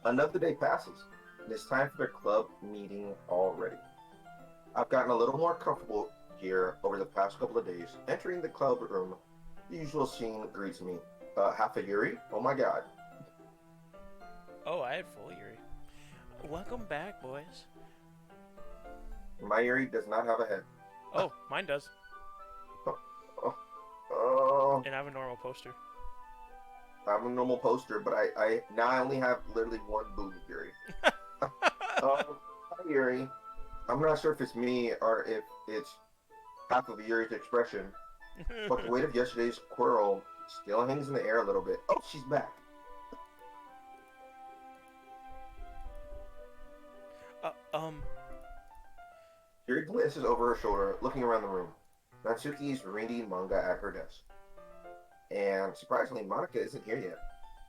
Another day passes, and it's time for the club meeting already. I've gotten a little more comfortable here over the past couple of days. Entering the club room, the usual scene greets me. Half a Yuri? Oh my god. Oh, I had full Yuri. Welcome back, boys. My Yuri does not have a head. Oh, mine does. Oh, oh, oh. And I have a normal poster. I have a normal poster, but I now I only have literally one booty Yuri. Hi Yuri. I'm not sure if it's me or if it's half of Yuri's expression, but the weight of yesterday's quarrel still hangs in the air a little bit. Oh, she's back. uh, um, Yuri glances over her shoulder, looking around the room. Natsuki's reading manga at her desk. And surprisingly, Monica isn't here yet.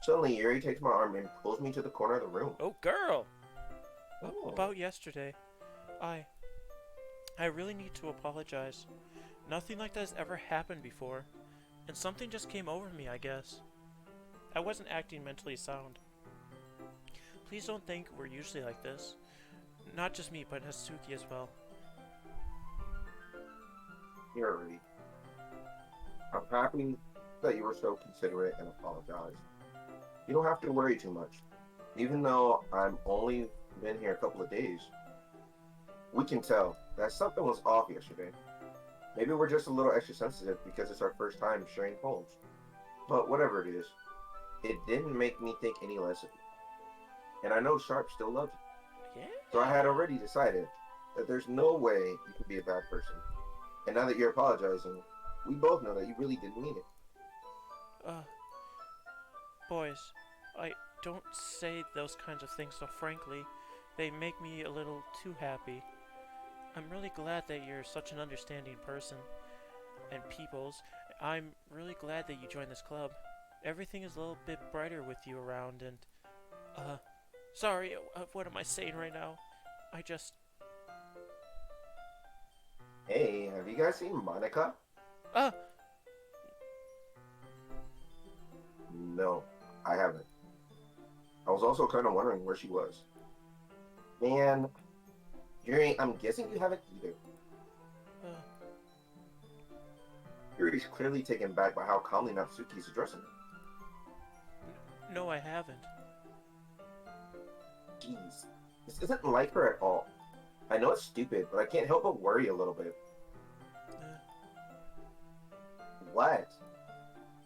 Suddenly, Yuri takes my arm and pulls me to the corner of the room. oh, girl! Oh. About yesterday, I really need to apologize. Nothing like that has ever happened before, and something just came over me, I guess. I wasn't acting mentally sound. Please don't think we're usually like this. Not just me, but Natsuki as well. Yuri, I'm happy that you were so considerate and apologized. You don't have to worry too much. Even though I'm only been here a couple of days, we can tell that something was off yesterday. Maybe we're just a little extra sensitive because it's our first time sharing poems. But whatever it is, it didn't make me think any less of you. And I know Sharp still loves you. Yeah? So I had already decided that there's no way you can be a bad person. And now that you're apologizing, we both know that you really didn't mean it. Boys, I don't say those kinds of things so frankly. They make me a little too happy. I'm really glad that you're such an understanding person. And peoples, I'm really glad that you joined this club. Everything is a little bit brighter with you around and, sorry, what am I saying right now? I just... Hey, have you guys seen Monica? Uh, No, I haven't. I was also kind of wondering where she was. Man, Yuri, I'm guessing you haven't either. uh, Yuri's clearly taken back by how calmly Natsuki's addressing him. no, I haven't. Jeez, this isn't like her at all. I know it's stupid, but I can't help but worry a little bit. What?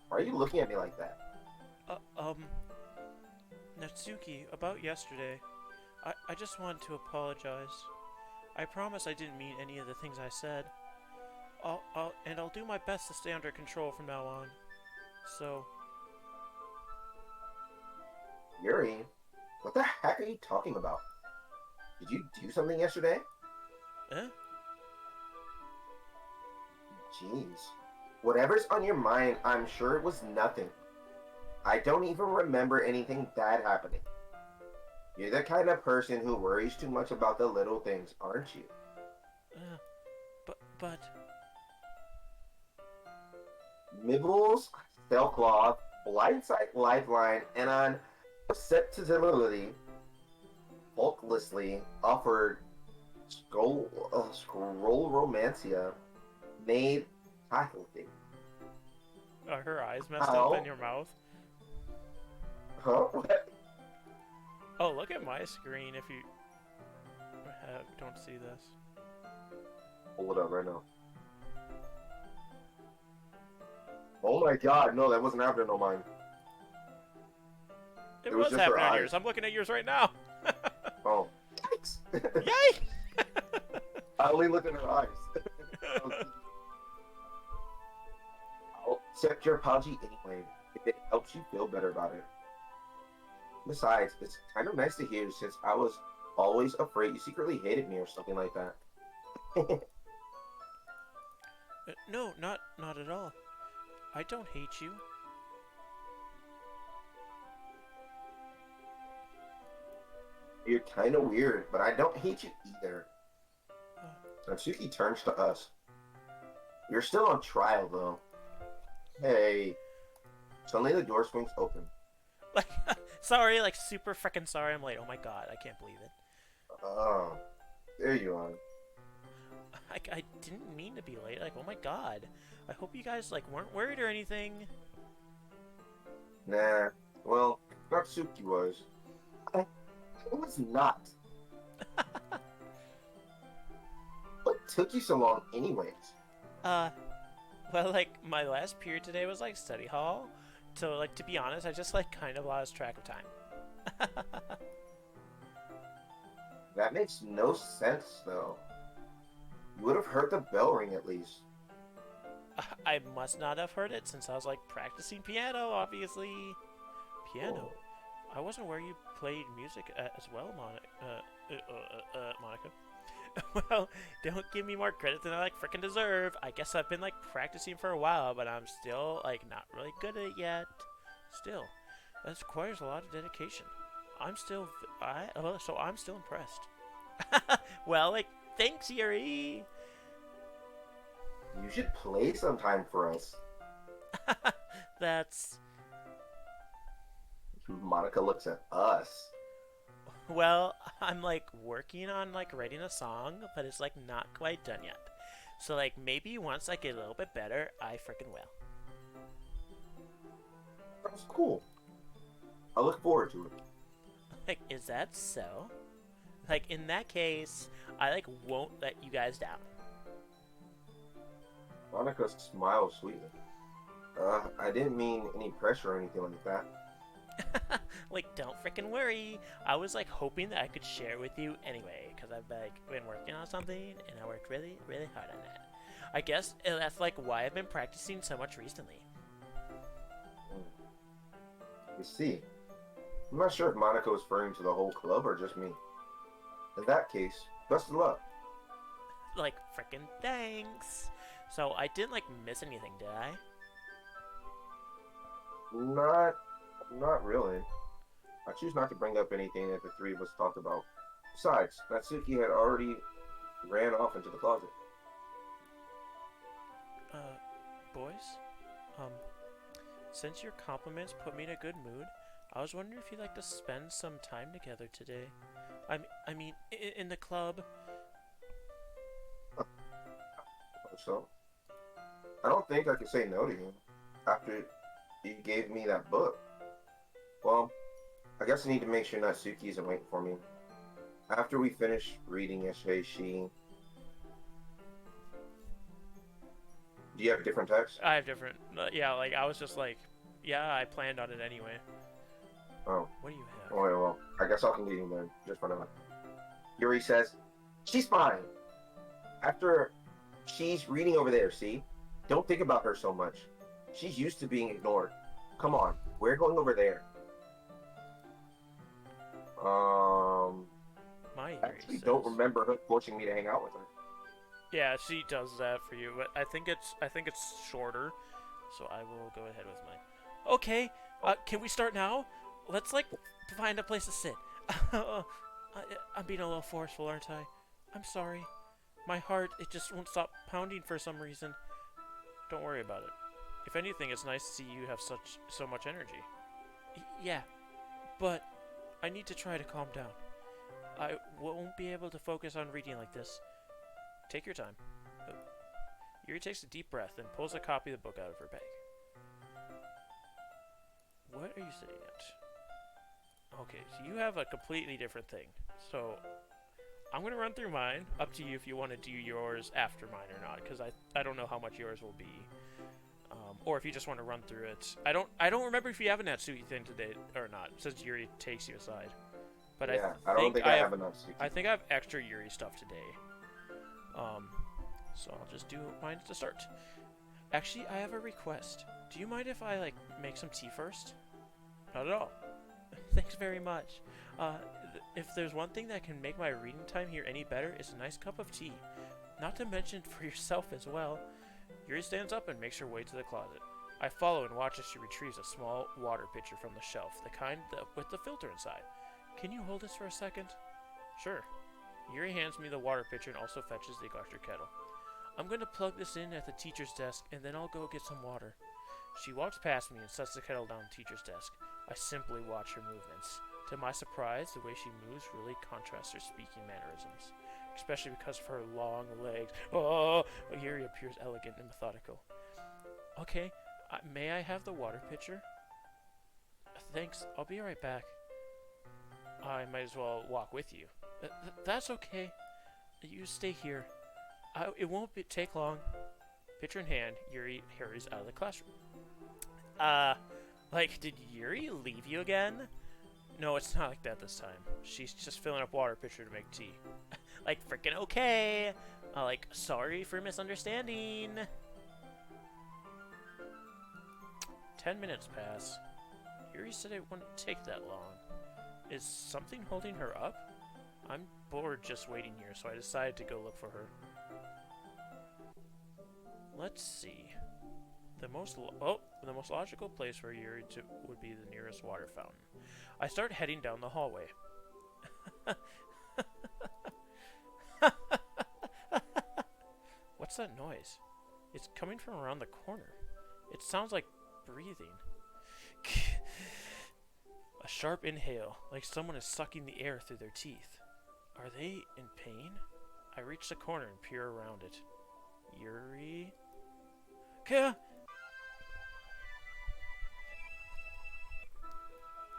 Why are you looking at me like that? Natsuki, about yesterday, I just wanted to apologize. I promise I didn't mean any of the things I said. I'll do my best to stay under control from now on. So... Yuri, what the heck are you talking about? Did you do something yesterday? Eh? Jeez. Whatever's on your mind, I'm sure it was nothing. I don't even remember anything bad happening. You're the kind of person who worries too much about the little things, aren't you? But... Mibbles, Cloth, Blindside Lifeline, and on Acceptability, faultlessly offered Scroll Romancia, made faculty. Are her eyes messed How? up in your mouth? Huh? What? Oh, look at my screen if you don't see this. Hold up right now. Oh my god, no, that wasn't happening on mine. It was was just her happening on eyes. yours. I'm looking at yours right now. Oh. Yikes! Yay! I only looked at her eyes. I'll accept your apology anyway, if it helps you feel better about it. Besides, it's kind of nice to hear since I was always afraid you secretly hated me or something like that. No, not at all. I don't hate you. You're kind of weird, but I don't hate you either. Natsuki turns to us. You're still on trial, though. Hey. Suddenly the door swings open. Like, Sorry, like super freaking sorry I'm late. Oh my god, I can't believe it. Oh, there you are. I didn't mean to be late. Like, oh my god. I hope you guys like weren't worried or anything. Nah. Well, Natsuki was. I was not. What took you so long, anyways? Uh, well, like my last period today was like study hall. So like to be honest, I just like kind of lost track of time. That makes no sense, though. You would have heard the bell ring at least. I must not have heard it since I was like practicing piano, obviously. Piano? Oh. I wasn't aware you played music as well, Monica. Well, don't give me more credit than I like freaking deserve. I guess I've been like practicing for a while, but I'm still like not really good at it yet. Still, that requires a lot of dedication. I'm still impressed. Well, like, thanks, Yuri. You should play sometime for us. That's Monica looks at us. well, I'm like working on like writing a song, but it's like not quite done yet. So like maybe once I get a little bit better, I freaking will. That's cool. I look forward to it. Like, is that so? Like in that case, I like won't let you guys down. Monica smiles sweetly. I didn't mean any pressure or anything like that. Like, don't freaking worry. I was like hoping that I could share it with you anyway, because I've like been working on something and I worked really, really hard on it. I guess that's like why I've been practicing so much recently. Mm. You see, I'm not sure if Monica was referring to the whole club or just me. In that case, best of luck. Like, freaking thanks. So I didn't like miss anything, did I? Not, not really. I choose not to bring up anything that the three of us talked about. Besides, Natsuki had already ran off into the closet. Uh, boys? Um, since your compliments put me in a good mood, I was wondering if you'd like to spend some time together today. In the club. So, I don't think I could say no to you after you gave me that book. Well, I guess I need to make sure Natsuki isn't waiting for me. After we finished reading yesterday, she... Do you have a different text? I have different. Yeah, like I was just like, yeah, I planned on it anyway. Oh. What do you have? Oh, well, I guess I'll continue then, just for now. Yuri says, she's fine. After she's reading over there, see? Don't think about her so much. She's used to being ignored. Come on, we're going over there. My I actually don't remember her forcing me to hang out with her. Yeah, she does that for you, but I think it's shorter, so I will go ahead with mine. Okay, can we start now? Let's like find a place to sit. I'm being a little forceful, aren't I? I'm sorry. My heart, it just won't stop pounding for some reason. Don't worry about it. If anything, it's nice to see you have so much energy. Yeah, but I need to try to calm down. I won't be able to focus on reading like this. Take your time. Yuri takes a deep breath and pulls a copy of the book out of her bag. What are you sitting at? Okay, so you have a completely different thing. So I'm going to run through mine. Up to you if you want to do yours after mine or not, because I don't know how much yours will be. Or if you just want to run through it. I don't remember if you have a Natsuki thing today or not, since Yuri takes you aside. But yeah, I don't think I have enough. I think I have extra Yuri stuff today. So I'll just do mine to start. Actually, I have a request. Do you mind if I like make some tea first? Not at all. Thanks very much. If there's one thing that can make my reading time here any better, it's a nice cup of tea. Not to mention for yourself as well. Yuri stands up and makes her way to the closet. I follow and watch as she retrieves a small water pitcher from the shelf, the kind with the filter inside. Can you hold this for a second? Sure. Yuri hands me the water pitcher and also fetches the electric kettle. I'm going to plug this in at the teacher's desk and then I'll go get some water. She walks past me and sets the kettle down on the teacher's desk. I simply watch her movements. To my surprise, the way she moves really contrasts her speaking mannerisms, especially because of her long legs. Oh, Yuri appears elegant and methodical. Okay, may I have the water pitcher? Thanks, I'll be right back. I might as well walk with you. That's okay. You stay here. It won't take long. Pitcher in hand, Yuri hurries out of the classroom. Did Yuri leave you again? No, it's not like that this time. She's just filling up water pitcher to make tea. Frickin' okay. Sorry for misunderstanding. 10 minutes pass. Yuri said it wouldn't take that long. Is something holding her up? I'm bored just waiting here, so I decided to go look for her. Let's see. The most logical place for Yuri would be the nearest water fountain. I start heading down the hallway. What's that noise? It's coming from around the corner. It sounds like breathing. A sharp inhale, like someone is sucking the air through their teeth. Are they in pain? I reach the corner and peer around it. Yuri?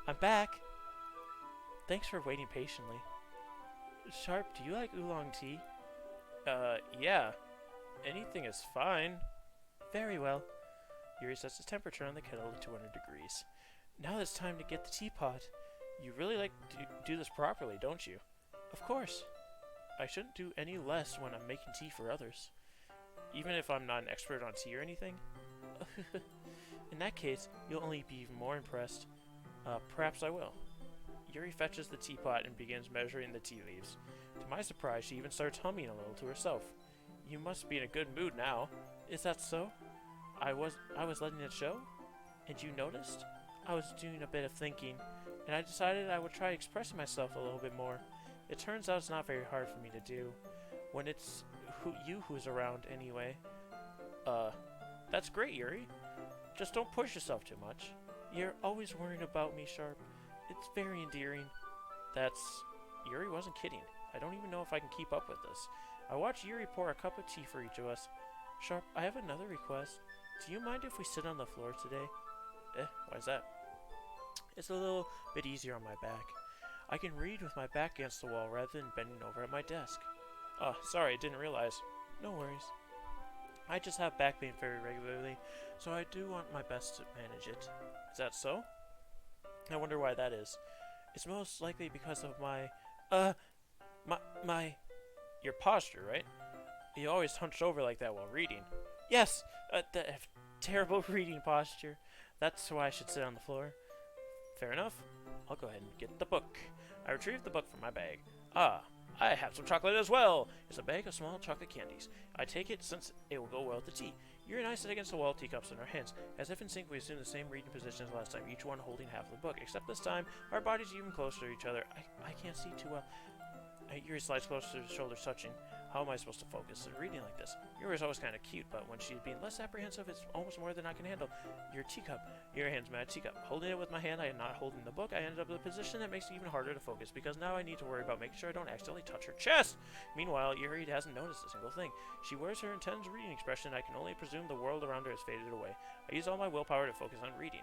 I'm back. Thanks for waiting patiently. Sharp, do you like oolong tea? Yeah. Anything is fine. Very well. Yuri sets the temperature on the kettle to 200 degrees. Now it's time to get the teapot. You really like to do this properly, don't you? Of course. I shouldn't do any less when I'm making tea for others. Even if I'm not an expert on tea or anything? In that case, you'll only be even more impressed. Perhaps I will. Yuri fetches the teapot and begins measuring the tea leaves. To my surprise, she even starts humming a little to herself. You must be in a good mood now. Is that so? I was letting it show? And you noticed? I was doing a bit of thinking, and I decided I would try expressing myself a little bit more. It turns out it's not very hard for me to do. When it's who's around anyway. That's great, Yuri. Just don't push yourself too much. You're always worrying about me, Sharp. It's very endearing. Yuri wasn't kidding. I don't even know if I can keep up with this. I watched Yuri pour a cup of tea for each of us. Sharp, I have another request. Do you mind if we sit on the floor today? Why's that? It's a little bit easier on my back. I can read with my back against the wall rather than bending over at my desk. Sorry, I didn't realize. No worries. I just have back pain very regularly, so I do want my best to manage it. Is that so? I wonder why that is. It's most likely because of your posture, right? You always hunched over like that while reading. Yes, the terrible reading posture. That's why I should sit on the floor. Fair enough. I'll go ahead and get the book. I retrieve the book from my bag. I have some chocolate as well. It's a bag of small chocolate candies. I take it since it will go well with the tea. Yuri and I sit against the wall, teacups in our hands. As if in sync, we assume the same reading position as last time, each one holding half of the book. Except this time, our bodies are even closer to each other. I can't see too well. Yuri slides closer to his shoulders, touching. How am I supposed to focus on reading like this? Yuri's always kind of cute, but when she's being less apprehensive, it's almost more than I can handle. Your teacup. Yuri hands me my teacup. Holding it with my hand, I am not holding the book. I ended up in a position that makes it even harder to focus, because now I need to worry about making sure I don't accidentally touch her chest. Meanwhile, Yuri hasn't noticed a single thing. She wears her intense reading expression, and I can only presume the world around her has faded away. I use all my willpower to focus on reading.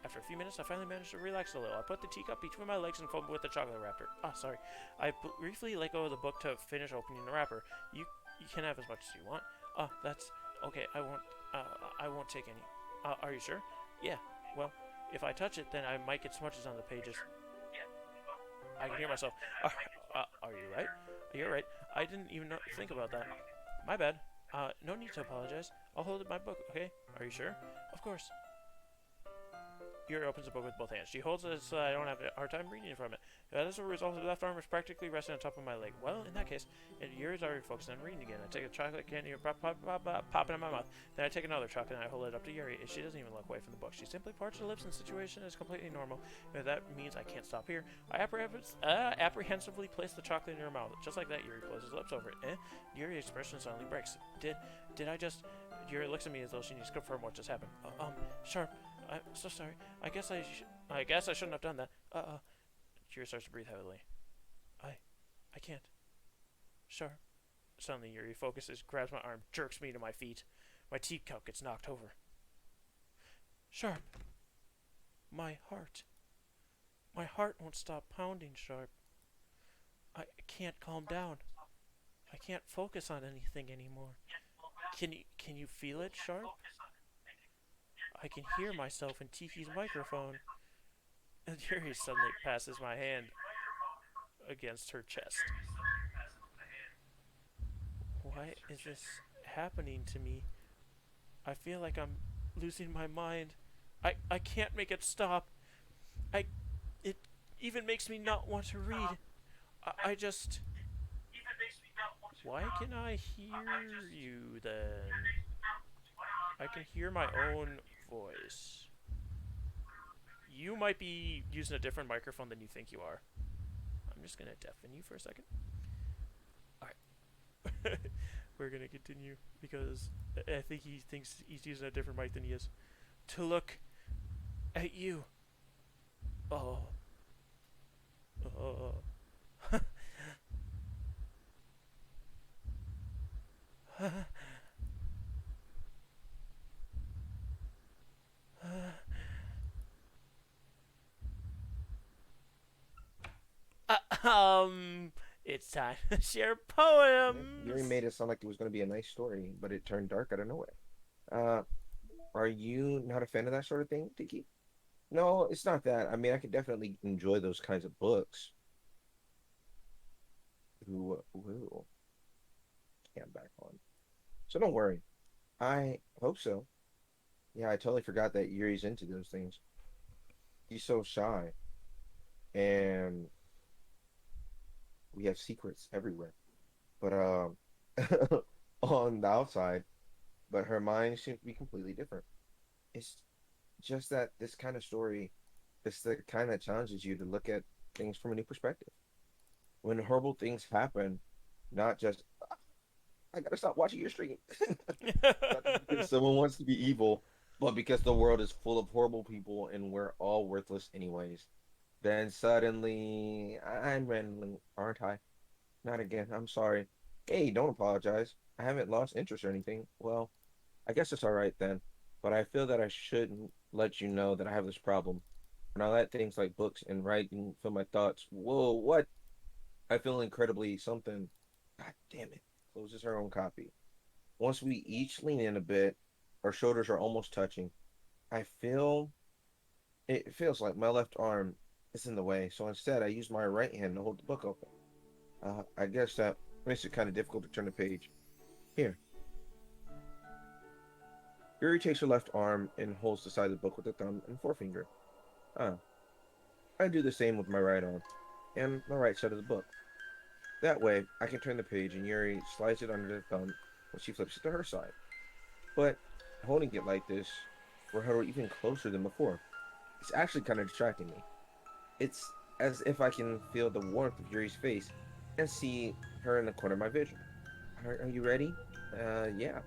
After a few minutes, I finally managed to relax a little. I put the teacup between my legs and fumbled with the chocolate wrapper. Sorry. I briefly let go of the book to finish opening the wrapper. You can have as much as you want. That's okay. I won't take any. Are you sure? Yeah. Well, if I touch it, then I might get smudges on the pages. I can hear myself. Are you right? You're right. I didn't even think about that. My bad. No need to apologize. I'll hold my book, okay? Are you sure? Of course. Yuri opens the book with both hands. She holds it so I don't have a hard time reading from it. As a result, the left arm is practically resting on top of my leg. Well, in that case, Yuri's already focused on reading again. I take a chocolate candy and pop it in my mouth. Then I take another chocolate and I hold it up to Yuri. She doesn't even look away from the book. She simply parts her lips and the situation is completely normal. If that means I can't stop here. I apprehensively place the chocolate in her mouth. Just like that, Yuri closes her lips over it. Yuri's expression suddenly breaks. Did I just Yuri looks at me as though she needs to confirm what just happened. Sharp, I'm so sorry. I guess I shouldn't have done that. Yuri starts to breathe heavily. I can't. Sharp. Suddenly, Yuri focuses, grabs my arm, jerks me to my feet. My teacup gets knocked over. Sharp. My heart. My heart won't stop pounding, Sharp. I can't calm down. I can't focus on anything anymore. Can you feel it, Sharp? I can hear myself in Tiki's microphone. And Yuri suddenly passes my hand against her chest. Why is this happening to me? I feel like I'm losing my mind. I can't make it stop. It even makes me not want to read. I just... Why can I hear you then? I can hear my own voice. You might be using a different microphone than you think you are. I'm just gonna deafen you for a second. Alright. We're gonna continue because I think he thinks he's using a different mic than he is. To look at you. Oh. Oh. It's time to share Yuri poems. made it sound like it was going to be a nice story, but it turned dark out of nowhere. Uh, are you not a fan of that sort of thing, Tiki? No, it's not that. I mean, I could definitely enjoy those kinds of books. Ooh, can't back on. So don't worry. I hope so. Yeah, I totally forgot that Yuri's into those things. He's so shy, and we have secrets everywhere. But on the outside, but her mind seems to be completely different. It's just that this kind of story, it's the kind that challenges you to look at things from a new perspective. When horrible things happen, not just I gotta stop watching your stream. Not just because someone wants to be evil, but because the world is full of horrible people and we're all worthless anyways. Then suddenly I'm rambling, aren't I? Not again. I'm sorry. Hey, don't apologize. I haven't lost interest or anything. Well, I guess it's all right then. But I feel that I shouldn't let you know that I have this problem. When I let things like books and writing fill my thoughts, whoa, what? I feel incredibly something. God damn it. Closes her own copy. Once we each lean in a bit, our shoulders are almost touching. I feel it feels like my left arm is in the way, so instead I use my right hand to hold the book open. I guess that makes it kind of difficult to turn the page. Here, Yuri takes her left arm and holds the side of the book with the thumb and forefinger. Ah, I do the same with my right arm and my right side of the book. That way, I can turn the page and Yuri slides it under the thumb when she flips it to her side. But holding it like this, we're huddled even closer than before. It's actually kind of distracting me. It's as if I can feel the warmth of Yuri's face and see her in the corner of my vision. Are you ready? Yeah.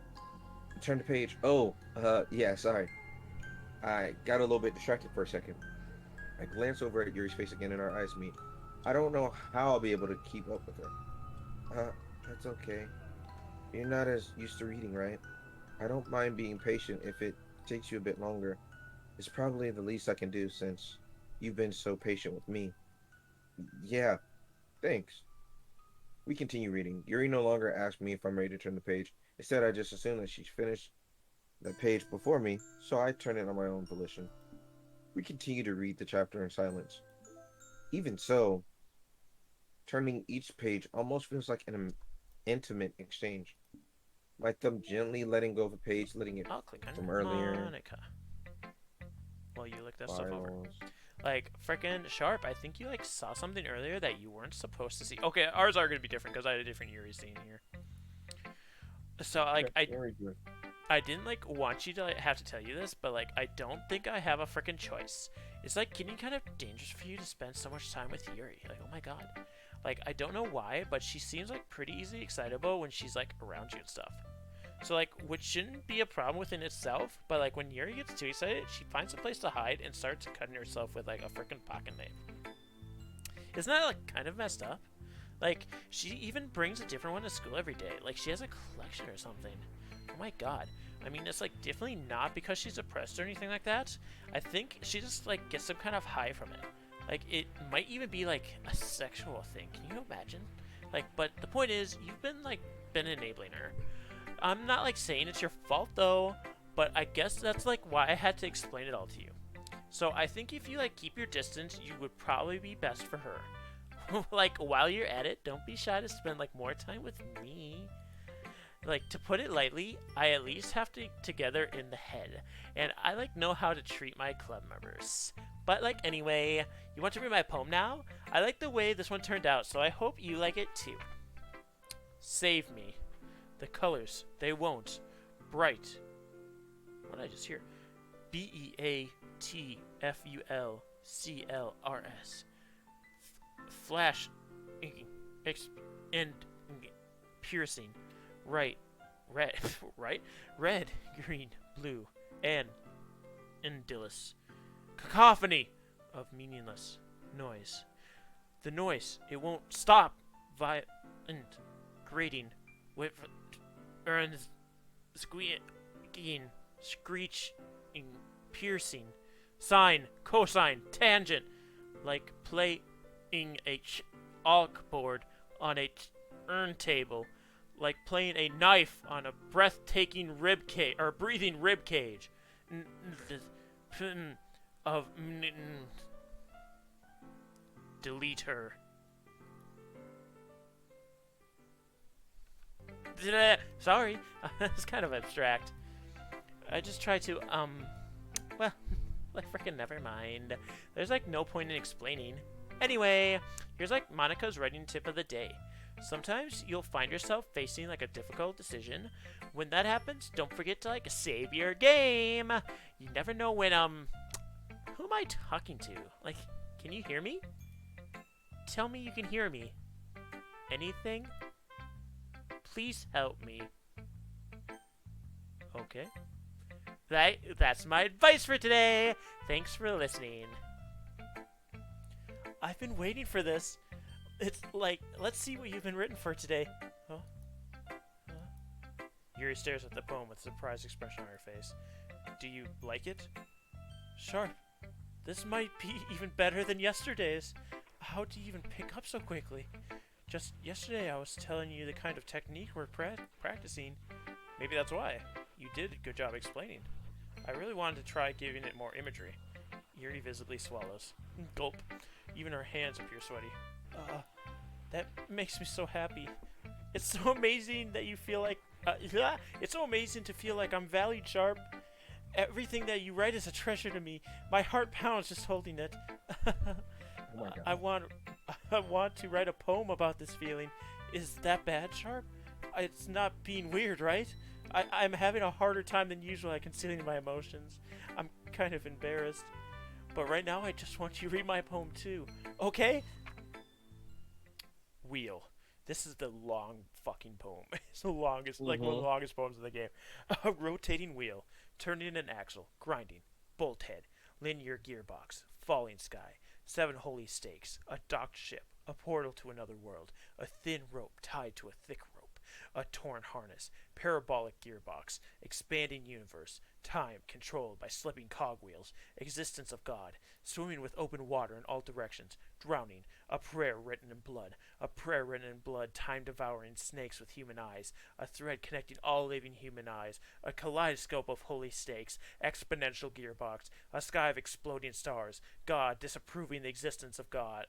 Turn the page. Oh, yeah, sorry. I got a little bit distracted for a second. I glance over at Yuri's face again and our eyes meet. I don't know how I'll be able to keep up with her. That's okay. You're not as used to reading, right? I don't mind being patient if it takes you a bit longer. It's probably the least I can do since you've been so patient with me. Yeah, thanks. We continue reading. Yuri no longer asks me if I'm ready to turn the page. Instead, I just assume that she's finished the page before me, so I turn it on my own volition. We continue to read the chapter in silence. Even so, turning each page almost feels like an intimate exchange. My thumb gently letting go of a page, letting it I'll click from on earlier. Monica while you look that stuff over. Files. Like, frickin' Sharp, I think you, like, saw something earlier that you weren't supposed to see. Okay, ours are gonna be different because I had a different Yuri scene here. So, like, Okay, very good. I didn't, like, want you to, like, have to tell you this, but, like, I don't think I have a frickin' choice. It's, like, getting kind of dangerous for you to spend so much time with Yuri. Like, oh my god. Like, I don't know why, but she seems, like, pretty easily excitable when she's, like, around you and stuff. So like, which shouldn't be a problem within itself, but like when Yuri gets too excited, she finds a place to hide and starts cutting herself with like a freaking pocket knife. Isn't that like kind of messed up? Like, she even brings a different one to school every day. Like, she has a collection or something. Oh my god. I mean, it's like definitely not because she's oppressed or anything like that. I think she just like gets some kind of high from it. Like, it might even be like a sexual thing. Can you imagine? Like, but the point is, you've been enabling her. I'm not like saying it's your fault though, but I guess that's like why I had to explain it all to you. So I think if you like keep your distance, you would probably be best for her. Like while you're at it, don't be shy to spend like more time with me. Like to put it lightly, I at least have to together in the head, and I like know how to treat my club members. But like anyway, you want to read my poem now? I like the way this one turned out, so I hope you like it too. Save me. The colors, they won't. Bright. What did I just hear? Beatfulclrs. Flash. And piercing. Right. Red. Right? Red, green, blue, and endless. Cacophony of meaningless noise. The noise, it won't stop. Violent. Grating. With squeaking, screeching, piercing, sine, cosine, tangent, like playing a chalkboard on a turntable, like playing a knife on a breathtaking rib cage or breathing rib cage. Of delete her. Sorry, it's kind of abstract. I just try to, well, like frickin' never mind. There's like no point in explaining. Anyway, here's like Monica's writing tip of the day. Sometimes you'll find yourself facing like a difficult decision. When that happens, don't forget to like save your game. You never know when, who am I talking to? Like, can you hear me? Tell me you can hear me. Anything? Please help me. Okay. That's my advice for today. Thanks for listening. I've been waiting for this. It's like, let's see what you've been written for today. Huh? Yuri stares at the poem with a surprised expression on her face. Do you like it? Sure. This might be even better than yesterday's. How do you even pick up so quickly? Just yesterday I was telling you the kind of technique we're practicing. Maybe that's why. You did a good job explaining. I really wanted to try giving it more imagery. Yuri visibly swallows. Gulp. Even her hands appear sweaty. That makes me so happy. It's so amazing that you feel like... it's so amazing to feel like I'm valued, Sharp. Everything that you write is a treasure to me. My heart pounds just holding it. Oh my god. I want to write a poem about this feeling. Is that bad, Sharp? It's not being weird, right? I'm having a harder time than usual at concealing my emotions. I'm kind of embarrassed. But right now, I just want you to read my poem too. Okay? Wheel. This is the long fucking poem. It's the longest, like one of the longest poems in the game. A rotating wheel, turning an axle, grinding, bolt head, linear gearbox, falling sky, 7 holy stakes, a docked ship, a portal to another world, a thin rope tied to a thick rope, a torn harness, parabolic gearbox, expanding universe, time controlled by slipping cogwheels, existence of God, swimming with open water in all directions, drowning, a prayer written in blood, time devouring snakes with human eyes, a thread connecting all living human eyes, a kaleidoscope of holy stakes, exponential gearbox, a sky of exploding stars, God disapproving the existence of God,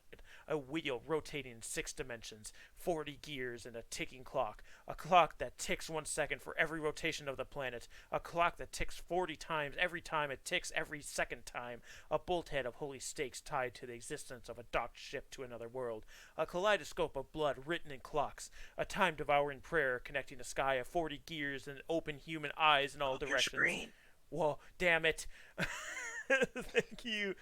a wheel rotating in 6 dimensions, 40 gears and a ticking clock, a clock that ticks 1 second for every rotation of the planet, a clock that ticks 40 times every time it ticks every second time, a bolt head of holy stakes tied to the existence of a docked ship to another world, a kaleidoscope of blood written in clocks, a time-devouring prayer connecting a sky of 40 gears and open human eyes in all directions. Screen. Whoa, damn it. Thank you.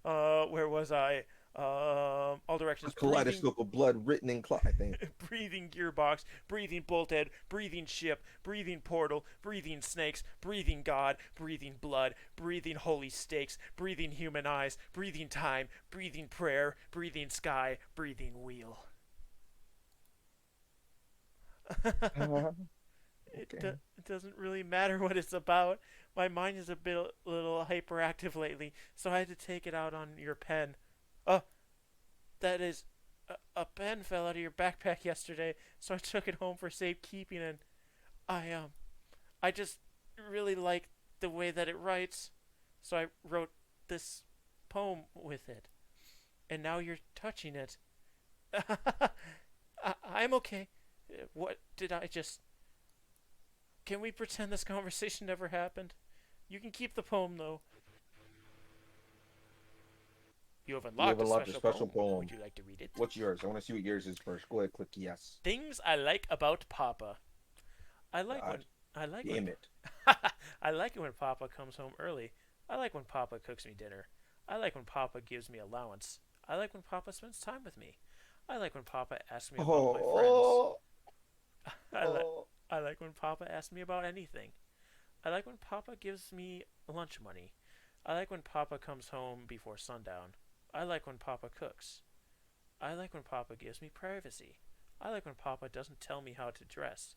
Where was I? All directions. A Breathing, kaleidoscope of blood written in cloth, I think. breathing gearbox, breathing bolthead, breathing ship, breathing portal, breathing snakes, breathing god, breathing blood, breathing holy stakes, breathing human eyes, breathing time, breathing prayer, breathing sky, breathing wheel. Okay. It doesn't really matter what it's about. My mind is a little hyperactive lately, so I had to take it out on your pen. Oh, that is, a pen fell out of your backpack yesterday, so I took it home for safekeeping, and I I just really like the way that it writes, so I wrote this poem with it, and now you're touching it. I'm okay. What did I just? Can we pretend this conversation never happened? You can keep the poem though. You have You have unlocked a unlocked a special special poem. poem. Would you like to read it? What's yours? I want to see what yours is first. Go ahead, click yes. Things I like about Papa. I like God when I like when damn it. I like it when Papa comes home early. I like when Papa cooks me dinner. I like when Papa gives me allowance. I like when Papa spends time with me. I like when Papa asks me about my friends. Oh, I like oh. I like when Papa asks me about anything. I like when Papa gives me lunch money. I like when Papa comes home before sundown. I like when Papa cooks. I like when Papa gives me privacy. I like when Papa doesn't tell me how to dress.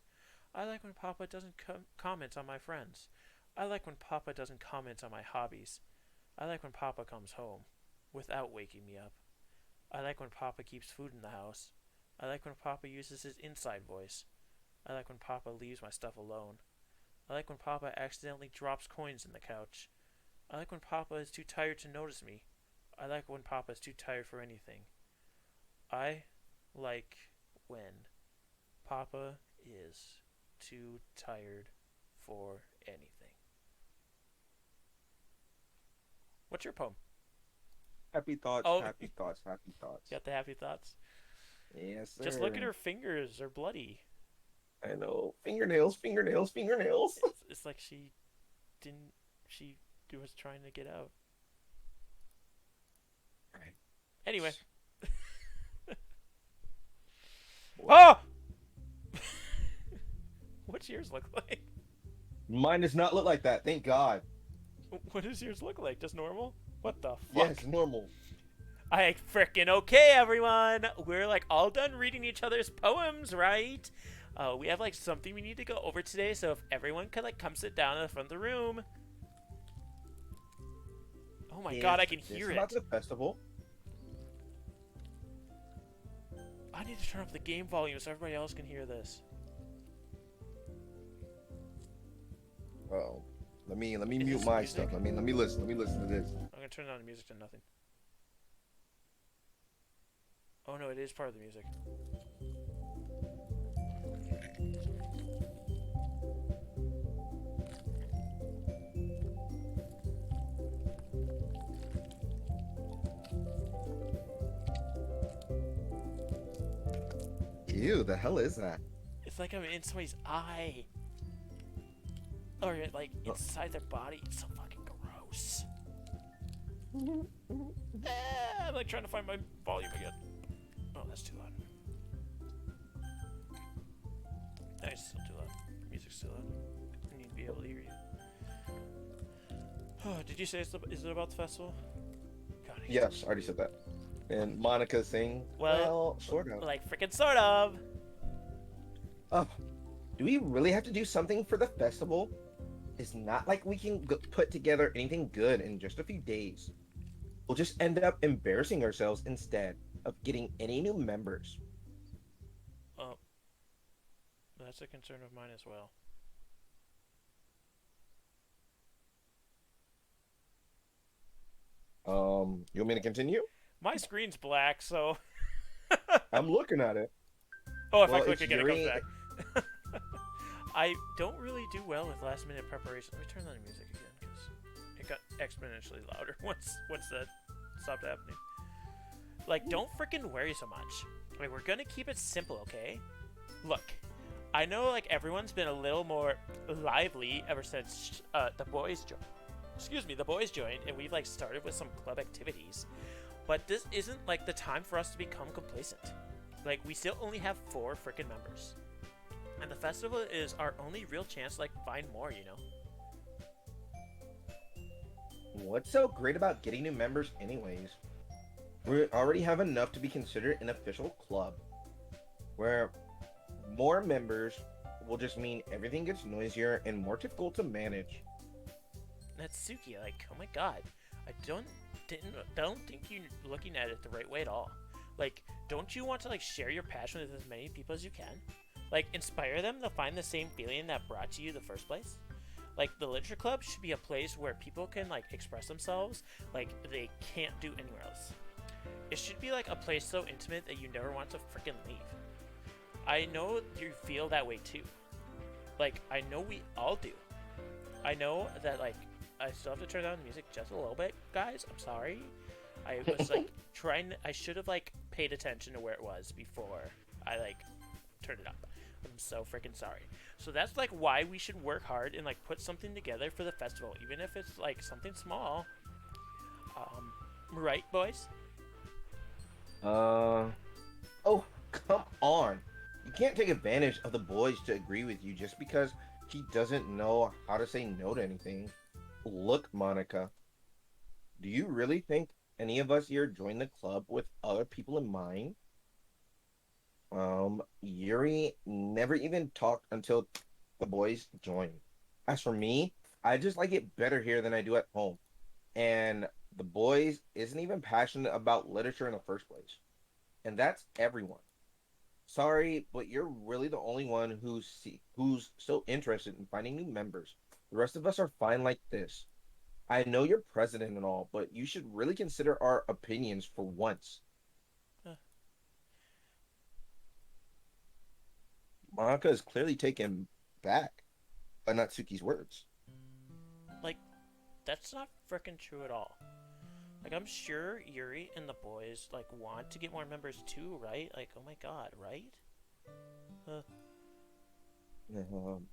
I like when Papa doesn't comment on my friends. I like when Papa doesn't comment on my hobbies. I like when Papa comes home without waking me up. I like when Papa keeps food in the house. I like when Papa uses his inside voice. I like when Papa leaves my stuff alone. I like when Papa accidentally drops coins in the couch. I like when Papa is too tired to notice me. I like when Papa is too tired for anything. I like when Papa is too tired for anything. What's your poem? Happy thoughts, Oh, happy thoughts, happy thoughts. got the happy thoughts. Yes, Just look at sir. her fingers; they're bloody. I know. Fingernails, fingernails, fingernails. It's like she didn't. She was trying to get out. Right. Anyway. What? Oh! What's yours look like? Mine does not look like that, thank God. What does yours look like? Just normal? What the fuck? Yes, normal. I frickin' okay, everyone. We're like all done reading each other's poems, right? We have like something we need to go over today, so if everyone could like come sit down in the front of the room. Oh my god, I can hear It's not it. the festival. I need to turn up the game volume so everybody else can hear this. Oh, let me Is mute this my music? stuff. Let me listen. Let me listen to this. I'm gonna turn down the music to nothing. Oh no, it is part of the music. Ew, the hell is that? It's like I'm in somebody's eye. Or like inside their body. It's so fucking gross. I'm like trying to find my volume again. Oh, that's too loud. Nice, still too loud. Music's too loud. I need to be able to hear you. Oh, did you say is it about the festival? God, Yes, I already said that. And Monica saying, well, sort of. Like freaking sort of. Oh, do we really have to do something for the festival? It's not like we can put together anything good in just a few days. We'll just end up embarrassing ourselves instead of getting any new members. Oh, that's a concern of mine as well. You want me to continue? My screen's black, so. I'm looking at it. Oh, if I Well, click it's again, it comes very- back. I don't really do well with last minute preparation. Let me turn on the music again because it got exponentially louder once that stopped happening. Like, don't freaking worry so much. Like, we're gonna keep it simple, okay? Look, I know like everyone's been a little more lively ever since the boys joined. Excuse me, the boys joined, and we've like started with some club activities. But this isn't like the time for us to become complacent. Like, we still only have 4 freaking members. And the festival is our only real chance to, like, find more, you know? What's so great about getting new members, anyways? We already have enough to be considered an official club, where more members will just mean everything gets noisier and more difficult to manage. Natsuki, like, oh my god. I don't think you're looking at it the right way at all. Like, don't you want to, like, share your passion with as many people as you can? Like, inspire them to find the same feeling that brought you the first place? Like, the literature club should be a place where people can, like, express themselves like they can't do anywhere else. It should be like a place so intimate that you never want to freaking leave. I know you feel that way too. Like, I know we all do. I know that, like, I still have to turn down the music just a little bit, guys. I'm sorry. I was, like, I should have, like, paid attention to where it was before I, like, turned it up. I'm so freaking sorry. So that's, like, why we should work hard and, like, put something together for the festival, even if it's, like, something small. Right, boys? Uh, oh, come on. You can't take advantage of the boys to agree with you just because he doesn't know how to say no to anything. Look, Monica, do you really think any of us here joined the club with other people in mind? Yuri never even talked until the boys joined. As for me, I just like it better here than I do at home. And the boys isn't even passionate about literature in the first place. And that's everyone. Sorry, but you're really the only one who's so interested in finding new members. The rest of us are fine like this. I know you're president and all, but you should really consider our opinions for once. Uh, Monica is clearly taken back by Natsuki's words. like, that's not freaking true at all. Like, I'm sure Yuri and the boys, like, want to get more members too, right? Like, oh my god, right? Uh, Um,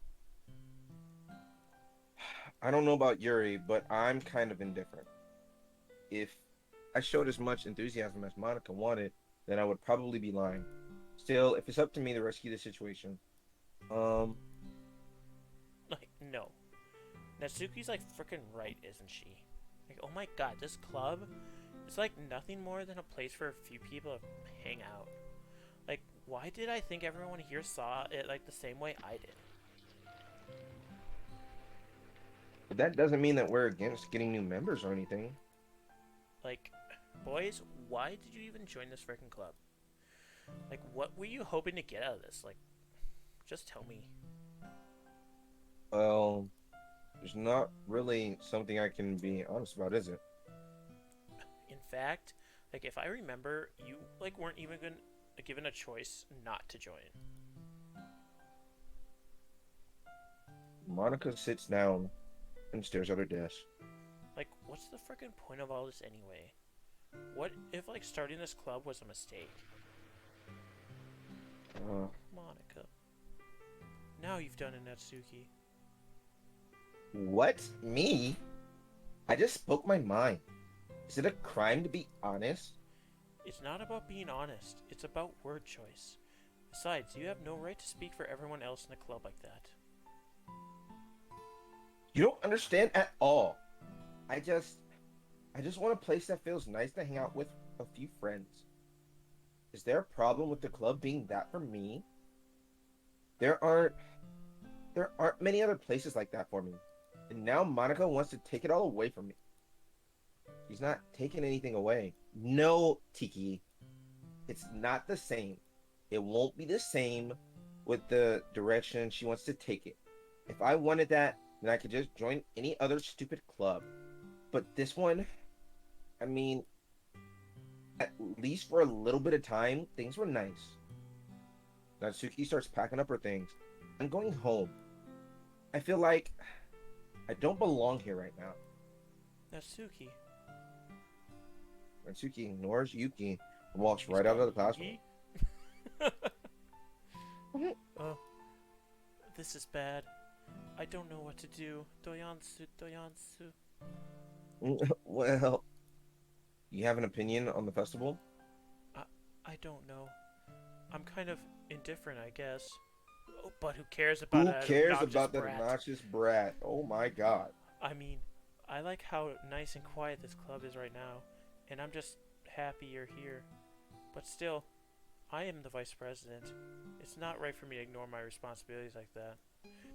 I don't know about Yuri, but I'm kind of indifferent. If I showed as much enthusiasm as Monica wanted, then I would probably be lying. Still, if it's up to me to rescue the situation, um, like, no. Natsuki's, like, freaking right, isn't she? Like, oh my god, this club is, like, nothing more than a place for a few people to hang out. Like, why did I think everyone here saw it, like, the same way I did? but that doesn't mean that we're against getting new members or anything. Like, boys, why did you even join this freaking club? Like, what were you hoping to get out of this? Like, just tell me. Well, there's not really something I can be honest about, is it? In fact, like, if I remember, you, like, weren't even given a choice not to join. Monica sits down and stares at her desk. Like, what's the freaking point of all this anyway? What if, like, starting this club was a mistake? Monica. Now you've done it, Natsuki. What? Me? I just spoke my mind. Is it a crime to be honest? It's not about being honest. It's about word choice. Besides, you have no right to speak for everyone else in a club like that. You don't understand at all. I just I just want a place that feels nice to hang out with a few friends. Is there a problem with the club being that for me? There aren't there aren't many other places like that for me. And now Monica wants to take it all away from me. She's not taking anything away. No, Tiki. It's not the same. It won't be the same with the direction she wants to take it. If I wanted that, then I could just join any other stupid club. But this one, I mean, at least for a little bit of time, things were nice. Natsuki starts packing up her things. I'm going home. I feel like I don't belong here right now. Natsuki. Natsuki ignores Yuki and walks He's right out of the called classroom. Yugi? Oh, this is bad. I don't know what to do. Doyansu, Doyansu. Well, You have an opinion on the festival? I, I don't know. I'm kind of indifferent, I guess. Oh, but who cares about Who an cares obnoxious about that brat? obnoxious brat? Oh my god. I mean, I like how nice and quiet this club is right now, and I'm just happy you're here. But still, I am the vice president. It's not right for me to ignore my responsibilities like that.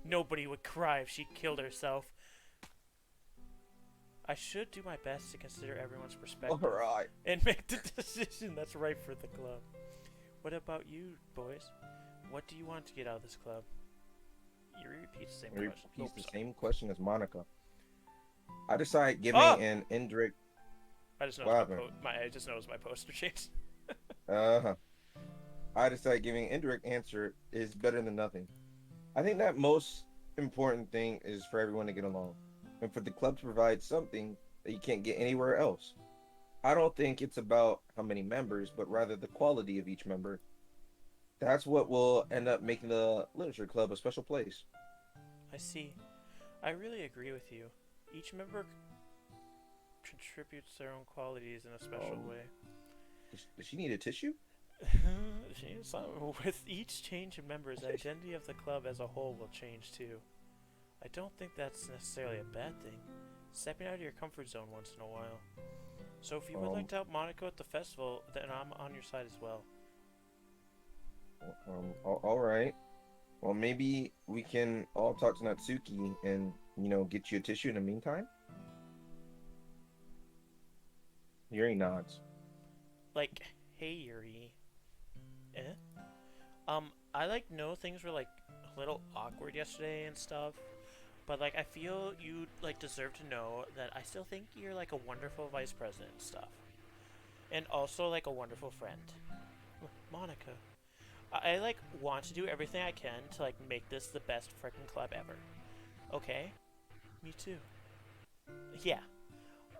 Nobody would cry if she killed herself. I should do my best to consider everyone's perspective Alright. and make the decision that's right for the club. What about you, boys? What do you want to get out of this club? Yuri repeats the same question. Repeats the same question as Monica. I decide Oh! giving an indirect. I just What noticed happened? I just noticed my poster changed. Uh-huh. I decide giving an indirect answer is better than nothing. I think that most important thing is for everyone to get along, and for the club to provide something that you can't get anywhere else. I don't think it's about how many members, but rather the quality of each member. That's what will end up making the literature club a special place. I see. I really agree with you. Each member contributes their own qualities in a special Um, way. does she need a tissue? With each change in members, the identity of the club as a whole will change too. I don't think that's necessarily a bad thing. Stepping out of your comfort zone once in a while. So if you would like Um, to help Monaco at the festival, then I'm on your side as well. all right. Well, maybe we can all talk to Natsuki and, get you a tissue in the meantime. Yuri nods. Like, hey Yuri. Eh? I know things were like a little awkward yesterday and stuff. But like I feel you like deserve to know that I still think you're like a wonderful vice president and stuff. And also like a wonderful friend. Monica. I like want to do everything I can to like make this the best freaking club ever. Okay? Me too. Yeah.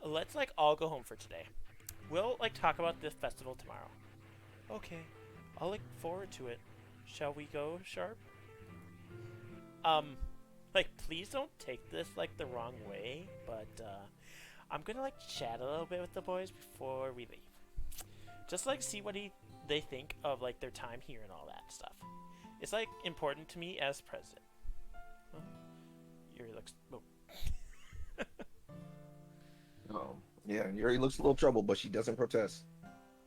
Let's like all go home for today. We'll like talk about this festival tomorrow. Okay. I'll look forward to it. Shall we go, Sharp? Um, like please don't take this like the wrong way, but I'm gonna like chat a little bit with the boys before we leave. Just like see what they think of like their time here and all that stuff. It's like important to me as president. Oh, Yuri looks. Oh. Yeah, Yuri looks a little troubled, but she doesn't protest.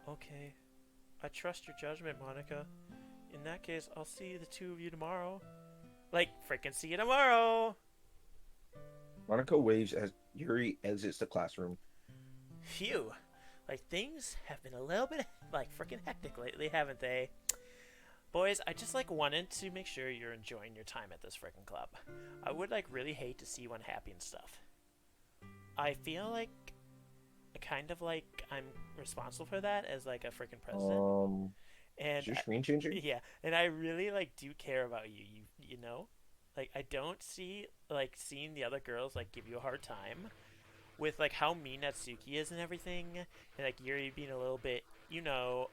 Okay, I trust your judgment, Monica. In that case, I'll see the two of you tomorrow. Like, freaking see you tomorrow! Monica waves as Yuri exits the classroom. Phew. Like, things have been a little bit, like, freaking hectic lately, haven't they? Boys, I just, like, wanted to make sure you're enjoying your time at this freaking club. I would, like, really hate to see one happy and stuff. I feel like, kind of like, I'm responsible for that as, like, a freaking president. And Is your screen changing? yeah, and I really like do care about you. You know, like I don't see like seeing the other girls like give you a hard time with like how mean Natsuki is and everything, and like Yuri being a little bit, you know.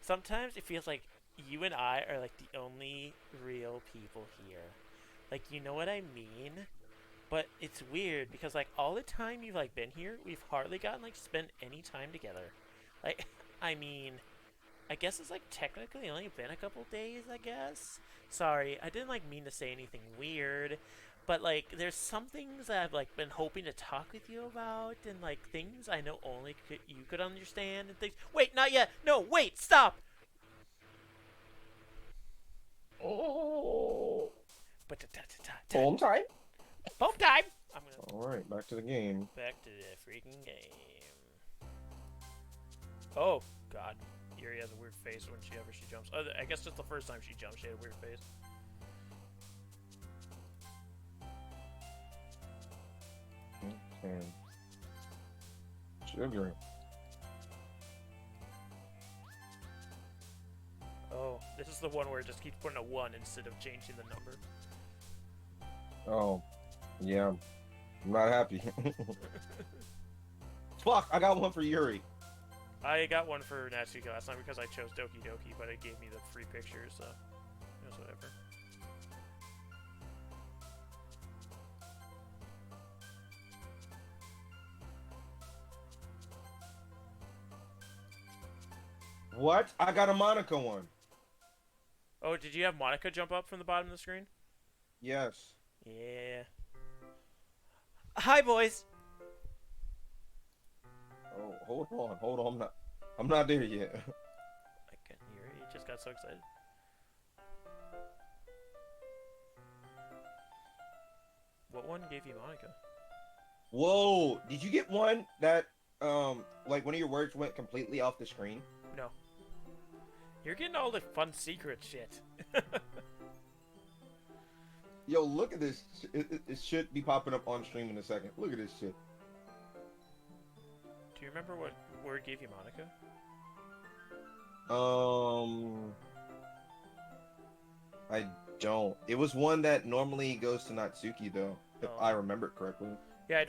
Sometimes it feels like you and I are like the only real people here. Like you know what I mean? But it's weird because like all the time you've like been here, we've hardly gotten like spent any time together. Like I mean, I guess it's like technically only been a couple days, I guess. Sorry, I didn't like mean to say anything weird, but like there's some things that I've like been hoping to talk with you about and like things I know only you could understand and things. Wait, not yet. No, wait, stop. Oh, But home time. home time. I'm gonna All right, back to the game. back to the freaking game. Oh God. Yuri has a weird face whenever she jumps. Oh, I guess just the first time she jumped, she had a weird face. Okay. Sugar. Oh, this is the one where it just keeps putting a 1 instead of changing the number. Oh, yeah. I'm not happy. Fuck! I got one for Yuri. I got one for Natsuki last time because I chose Doki Doki, but it gave me the free pictures, so it was whatever. What? I got a Monica one. Oh, did you have Monica jump up from the bottom of the screen? Yes. Yeah. Hi, boys. Oh, hold on. I'm not there yet. I can't hear it. You just got so excited. What one gave you Monica? Whoa! Did you get one that like one of your words went completely off the screen? No. You're getting all the fun secret shit. Yo, look at this. It should be popping up on stream in a second. Look at this shit. Do you remember what word gave you Monica? I don't. It was one that normally goes to Natsuki though, if Oh. I remember correctly. Yeah, I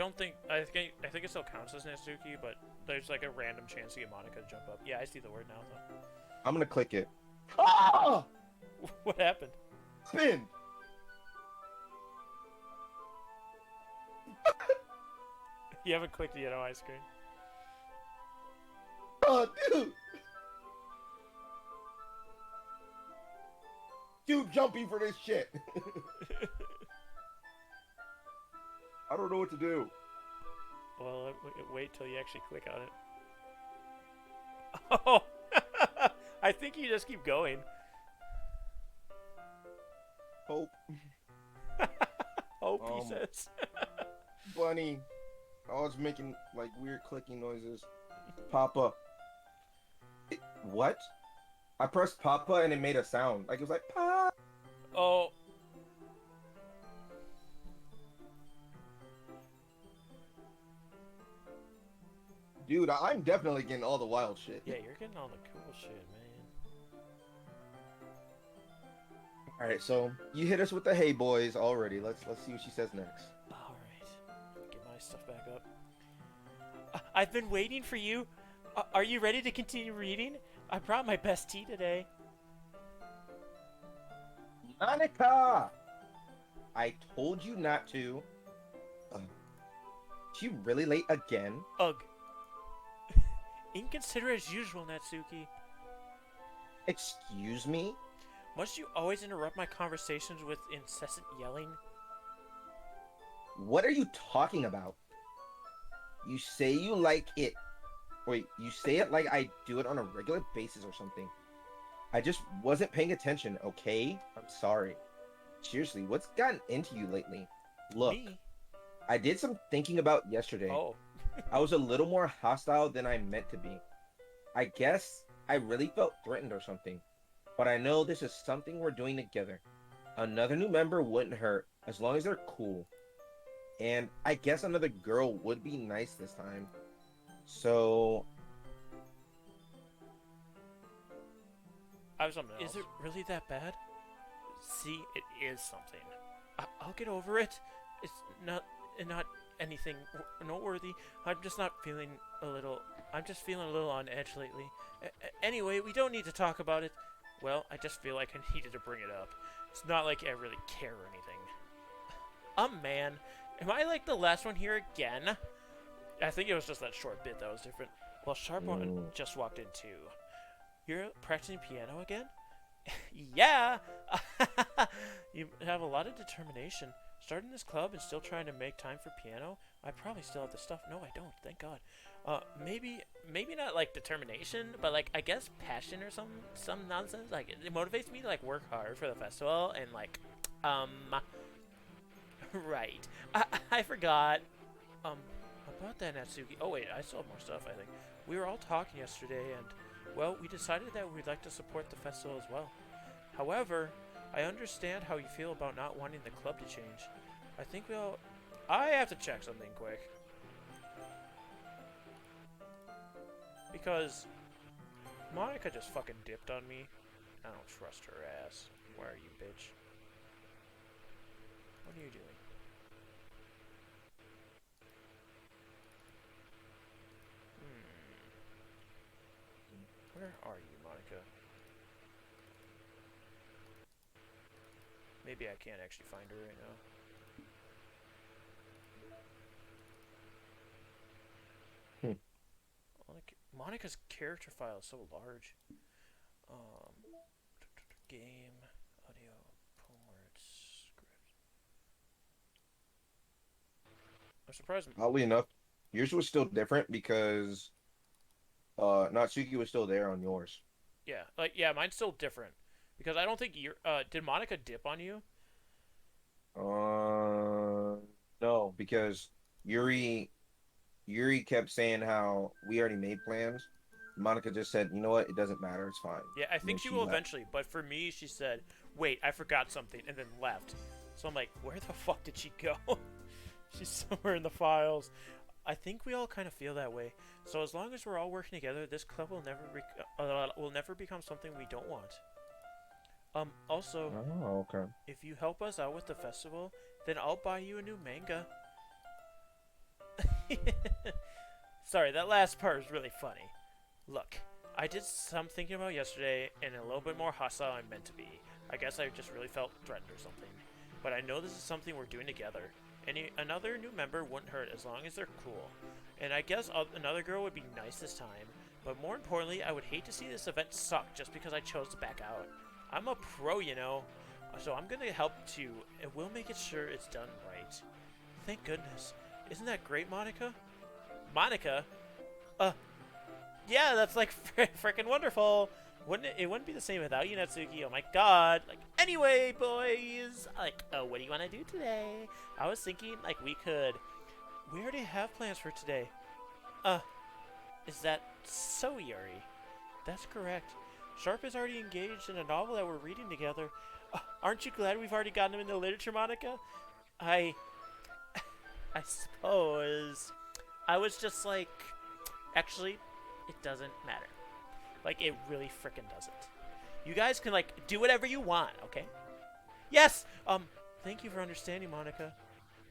think it still counts as Natsuki, but there's like a random chance to get Monica to jump up. Yeah, I see the word now though. I'm gonna click it. Ah! What happened? Spin. You haven't clicked it yet on my screen. Oh, dude. Dude, jumping for this shit. I don't know what to do. Well, wait till you actually click on it. Oh! I think you just keep going. Hope. Hope, he says. Bunny. I was making like weird clicking noises. Papa. What? I pressed Papa and it made a sound. Like it was like pa. Oh. Dude, I'm definitely getting all the wild shit. Yeah, you're getting all the cool shit, man. Alright, so you hit us with the hey boys already. Let's see what she says next. Alright. Get my stuff back up. I've been waiting for you. Are you ready to continue reading? I brought my best tea today. Monica! I told you not to. She really late again? Ugh. Inconsiderate as usual, Natsuki. Excuse me? Must you always interrupt my conversations with incessant yelling? What are you talking about? You say you like it. Wait, you say it like I do it on a regular basis or something. I just wasn't paying attention, okay? I'm sorry. Seriously, what's gotten into you lately? Look, Me? I did some thinking about yesterday. Oh. I was a little more hostile than I meant to be. I guess I really felt threatened or something. But I know this is something we're doing together. Another new member wouldn't hurt, as long as they're cool. And I guess another girl would be nice this time. So... I have something else. Is it really that bad? See, it is something. I'll get over it. It's not anything noteworthy. I'm just feeling a little on edge lately. Anyway, we don't need to talk about it. Well, I just feel like I needed to bring it up. It's not like I really care or anything. Man, am I like the last one here again? I think it was just that short bit that was different. Well, Sharp One just walked in too. You're practicing piano again? Yeah! You have a lot of determination. Starting this club and still trying to make time for piano? I probably still have the stuff. No, I don't. Thank God. Maybe not like determination, but like I guess passion or some nonsense. Like it motivates me to like work hard for the festival and like, right. I forgot. About that Natsuki. Oh wait, I still have more stuff. I think we were all talking yesterday, and well, we decided that we'd like to support the festival as well. However, I understand how you feel about not wanting the club to change. I have to check something quick. Because Monica just fucking dipped on me. I don't trust her ass. Where are you, bitch? What are you doing? Where are you, Monica? Maybe I can't actually find her right now. Monica's character file is so large. Um, game, audio, poem words, script. I'm surprised. Oddly enough, yours was still different because Natsuki was still there on yours. Yeah, like yeah, mine's still different because I don't think you're. Did Monica dip on you? Uh, no, because Yuri Yuri kept saying how we already made plans. Monica just said, "You know what? It doesn't matter. It's fine." Yeah, I And then think she she will left. eventually. But for me, she said, "Wait, I forgot something," and then left. So I'm like, where the fuck did she go? She's somewhere in the files. I think we all kind of feel that way. So as long as we're all working together, this club will never become something we don't want. Also, Oh, okay. if you help us out with the festival, then I'll buy you a new manga. Sorry, that last part was really funny. Look, I did some thinking about yesterday, and a little bit more hostile I'm meant to be. I guess I just really felt threatened or something. But I know this is something we're doing together. Another new member wouldn't hurt as long as they're cool. And I guess another girl would be nice this time. But more importantly, I would hate to see this event suck just because I chose to back out. I'm a pro, you know. So I'm gonna help too, and we'll make it sure it's done right. Thank goodness. Isn't that great, Monica? Monica? Uh, yeah, that's like freaking wonderful. It wouldn't be the same without you, Natsuki. Oh my god. Like, anyway, boys. Like, oh, what do you want to do today? I was thinking, like, we already have plans for today. Uh, is that so, Yuri? That's correct. Sharp is already engaged in a novel that we're reading together. Aren't you glad we've already gotten him into literature, Monica? I I suppose. I was just like, actually, it doesn't matter. Like, it really frickin' doesn't. You guys can, like, do whatever you want, okay? Yes! Thank you for understanding, Monica.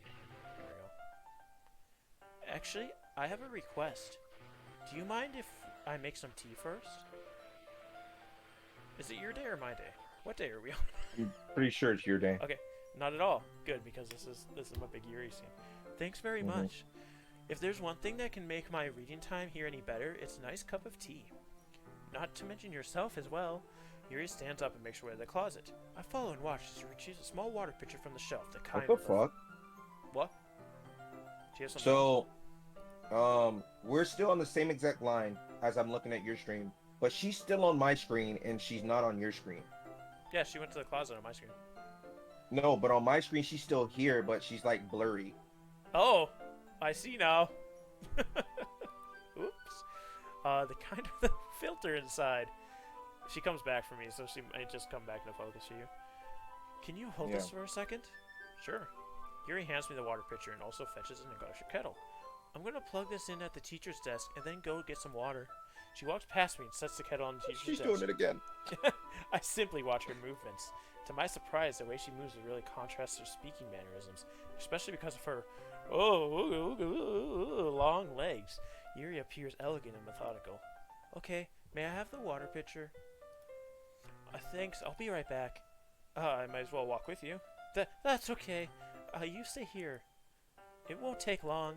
Here we go. Actually, I have a request. Do you mind if I make some tea first? Is it your day or my day? What day are we on? I'm pretty sure it's your day. Okay, not at all. Good, because this is my big Yuri scene. Thanks very much. If there's one thing that can make my reading time here any better, it's a nice cup of tea. Not to mention yourself as well. Yuri stands up and makes her way to the closet. I follow and watch as she retrieves a small water pitcher from the shelf. The kind What the fuck? What? She has something. So, we're still on the same exact line as I'm looking at your screen, but she's still on my screen and she's not on your screen. Yeah, she went to the closet on my screen. No, but on my screen she's still here, but she's like blurry. Oh, I see now. Oops. The kind of the filter inside. She comes back for me, so she might just come back into focus for you. Can you hold this for a second? Sure. Yuri hands me the water pitcher and also fetches an Englisher kettle. I'm gonna plug this in at the teacher's desk and then go get some water. She walks past me and sets the kettle on the teacher's desk. She's doing it again. I simply watch her movements. To my surprise, the way she moves really contrasts her speaking mannerisms, especially because of her long legs. Yuri appears elegant and methodical. Okay, may I have the water pitcher? Thanks, I'll be right back. I might as well walk with you. That's okay. You stay here. It won't take long.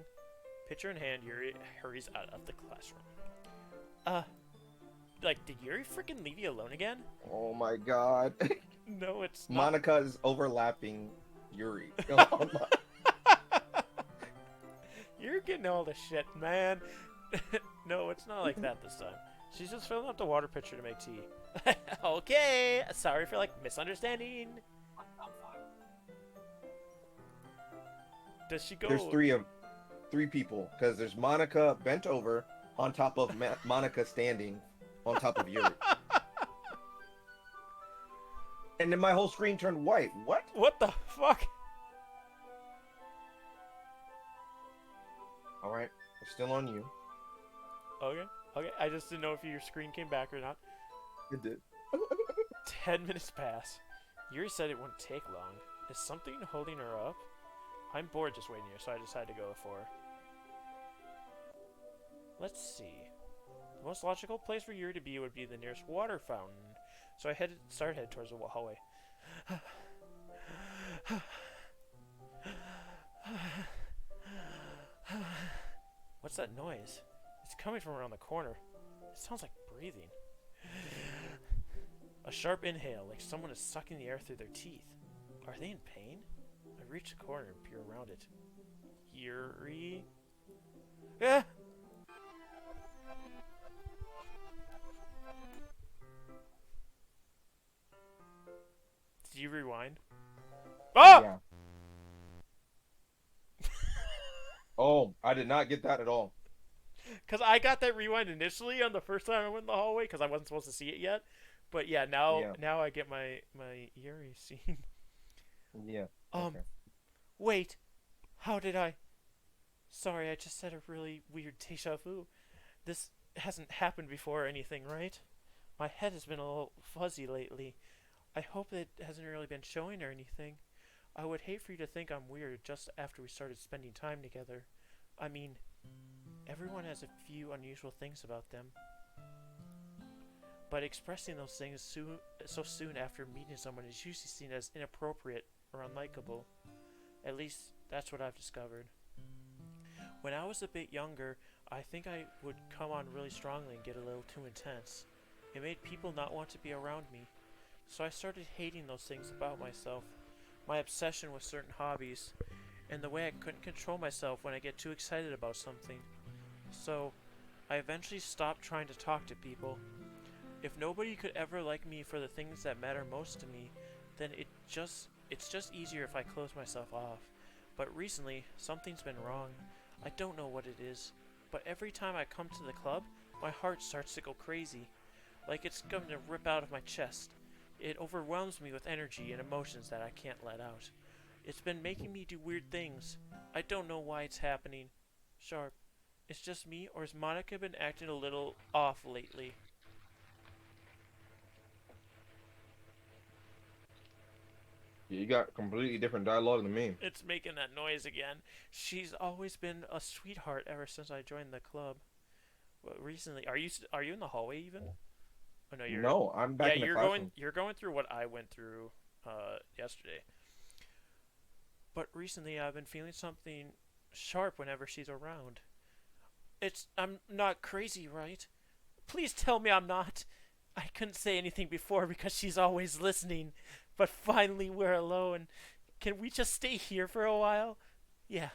Pitcher in hand, Yuri hurries out of the classroom. Like, did Yuri freaking leave you alone again? Oh my god. No, it's not. Monica is overlapping Yuri. You're getting all the shit, man. No, it's not like that this time. She's just filling up the water pitcher to make tea. Okay, sorry for, like, misunderstanding. Does she go... There's three people, because there's Monica bent over on top of Monica standing on top of Yuri. And then my whole screen turned white. What? What the fuck? Alright, it's still on you. Okay, I just didn't know if your screen came back or not. It did. 10 minutes pass. Yuri said it wouldn't take long. Is something holding her up? I'm bored just waiting here, so I decided to go for her. Let's see. The most logical place for Yuri to be would be the nearest water fountain. So I started heading towards the hallway. What's that noise? It's coming from around the corner. It sounds like breathing. A sharp inhale, like someone is sucking the air through their teeth. Are they in pain? I reach the corner and peer around it. Yuri? Yeah! Did you rewind? Ah! Yeah. Oh, I did not get that at all. Because I got that rewind initially on the first time I went in the hallway because I wasn't supposed to see it yet. But yeah, now Yeah. now I get my Yuri scene. Yeah. Um, Okay. wait. How did I? Sorry, I just said a really weird deja vu. This hasn't happened before or anything, right? My head has been a little fuzzy lately. I hope it hasn't really been showing or anything. I would hate for you to think I'm weird just after we started spending time together. I mean, everyone has a few unusual things about them. But expressing those things so soon after meeting someone is usually seen as inappropriate or unlikable. At least, that's what I've discovered. When I was a bit younger, I think I would come on really strongly and get a little too intense. It made people not want to be around me. So I started hating those things about myself. My obsession with certain hobbies, and the way I couldn't control myself when I get too excited about something. So, I eventually stopped trying to talk to people. If nobody could ever like me for the things that matter most to me, then it's just easier if I close myself off. But recently, something's been wrong. I don't know what it is, but every time I come to the club, my heart starts to go crazy, like it's going to rip out of my chest. It overwhelms me with energy and emotions that I can't let out. It's been making me do weird things. I don't know why it's happening. Sharp, it's just me, or has Monica been acting a little off lately? You got completely different dialogue than me. It's making that noise again. She's always been a sweetheart ever since I joined the club. But recently, are you in the hallway even? Oh no, you're No, I'm yeah, back in the classroom. you're going through what I went through yesterday. But recently I've been feeling something sharp whenever she's around. I'm not crazy, right? Please tell me I'm not. I couldn't say anything before because she's always listening. But finally we're alone. Can we just stay here for a while? Yeah,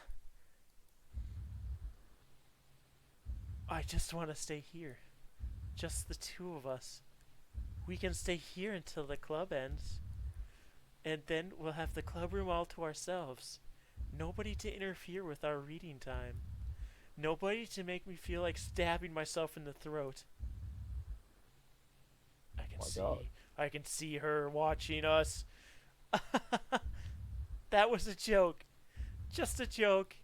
I just want to stay here. Just the two of us. We can stay here until the club ends. And then we'll have the club room all to ourselves. Nobody to interfere with our reading time. Nobody to make me feel like stabbing myself in the throat. I can Oh my God. see. I can see her watching us. That was a joke. Just a joke.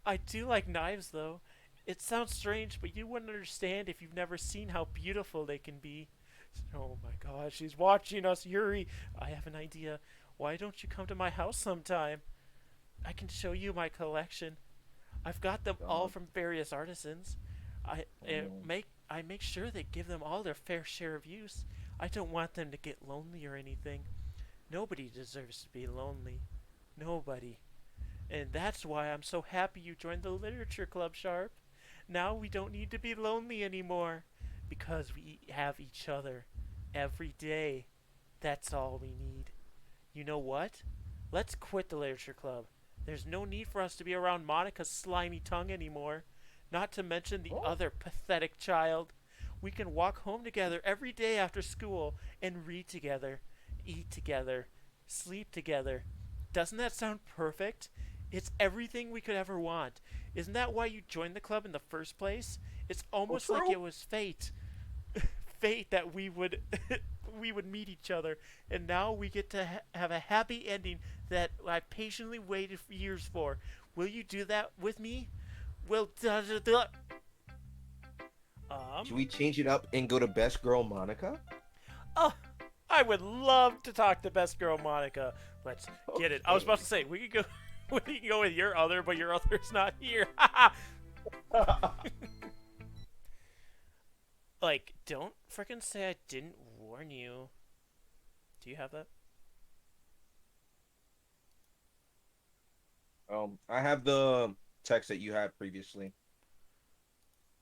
I do like knives, though. It sounds strange, but you wouldn't understand if you've never seen how beautiful they can be. Oh my gosh, she's watching us, Yuri. I have an idea. Why don't you come to my house sometime? I can show you my collection. I've got them all God. from various artisans. Mm. I make sure they give them all their fair share of use. I don't want them to get lonely or anything. Nobody deserves to be lonely. Nobody. And that's why I'm so happy you joined the literature club, Sharp. Now we don't need to be lonely anymore because we have each other every day. That's all we need. You know what? Let's quit the literature club. There's no need for us to be around Monica's slimy tongue anymore. Not to mention the Oh, other pathetic child. We can walk home together every day after school and read together, eat together, sleep together. Doesn't that sound perfect? It's everything we could ever want. Isn't that why you joined the club in the first place? It's oh, almost like true. it was fate. Fate that we would we would meet each other, and now we get to have a happy ending that I patiently waited for years for. Will you do that with me? Will Should we change it up and go to Best Girl Monica? oh, I would love to talk to best girl Monica. Let's get it. I was about Okay. to say we could go we can go with your other, but your other's not here. Like, don't freaking say I didn't warn you. Do you have that? I have the text that you had previously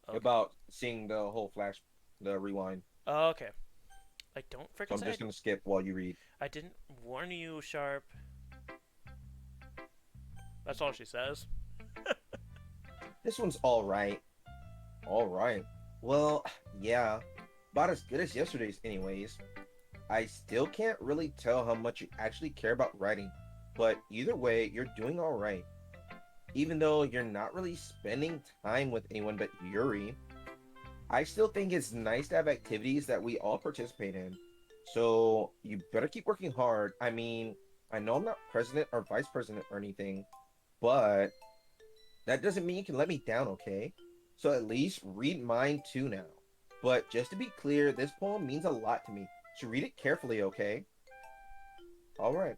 Okay. about seeing the whole flash, the rewind. Okay. Like, don't So freaking I'm say just gonna skip while you read. I didn't warn you, Sharp. That's all she says. This one's all right. All right. Well, yeah, about as good as yesterday's, anyways. I still can't really tell how much you actually care about writing, but either way, you're doing all right. Even though you're not really spending time with anyone but Yuri, I still think it's nice to have activities that we all participate in. So you better keep working hard. I mean, I know I'm not president or vice president or anything, but that doesn't mean you can let me down, okay? So at least read mine too now. But just to be clear, this poem means a lot to me. So read it carefully, okay? All right.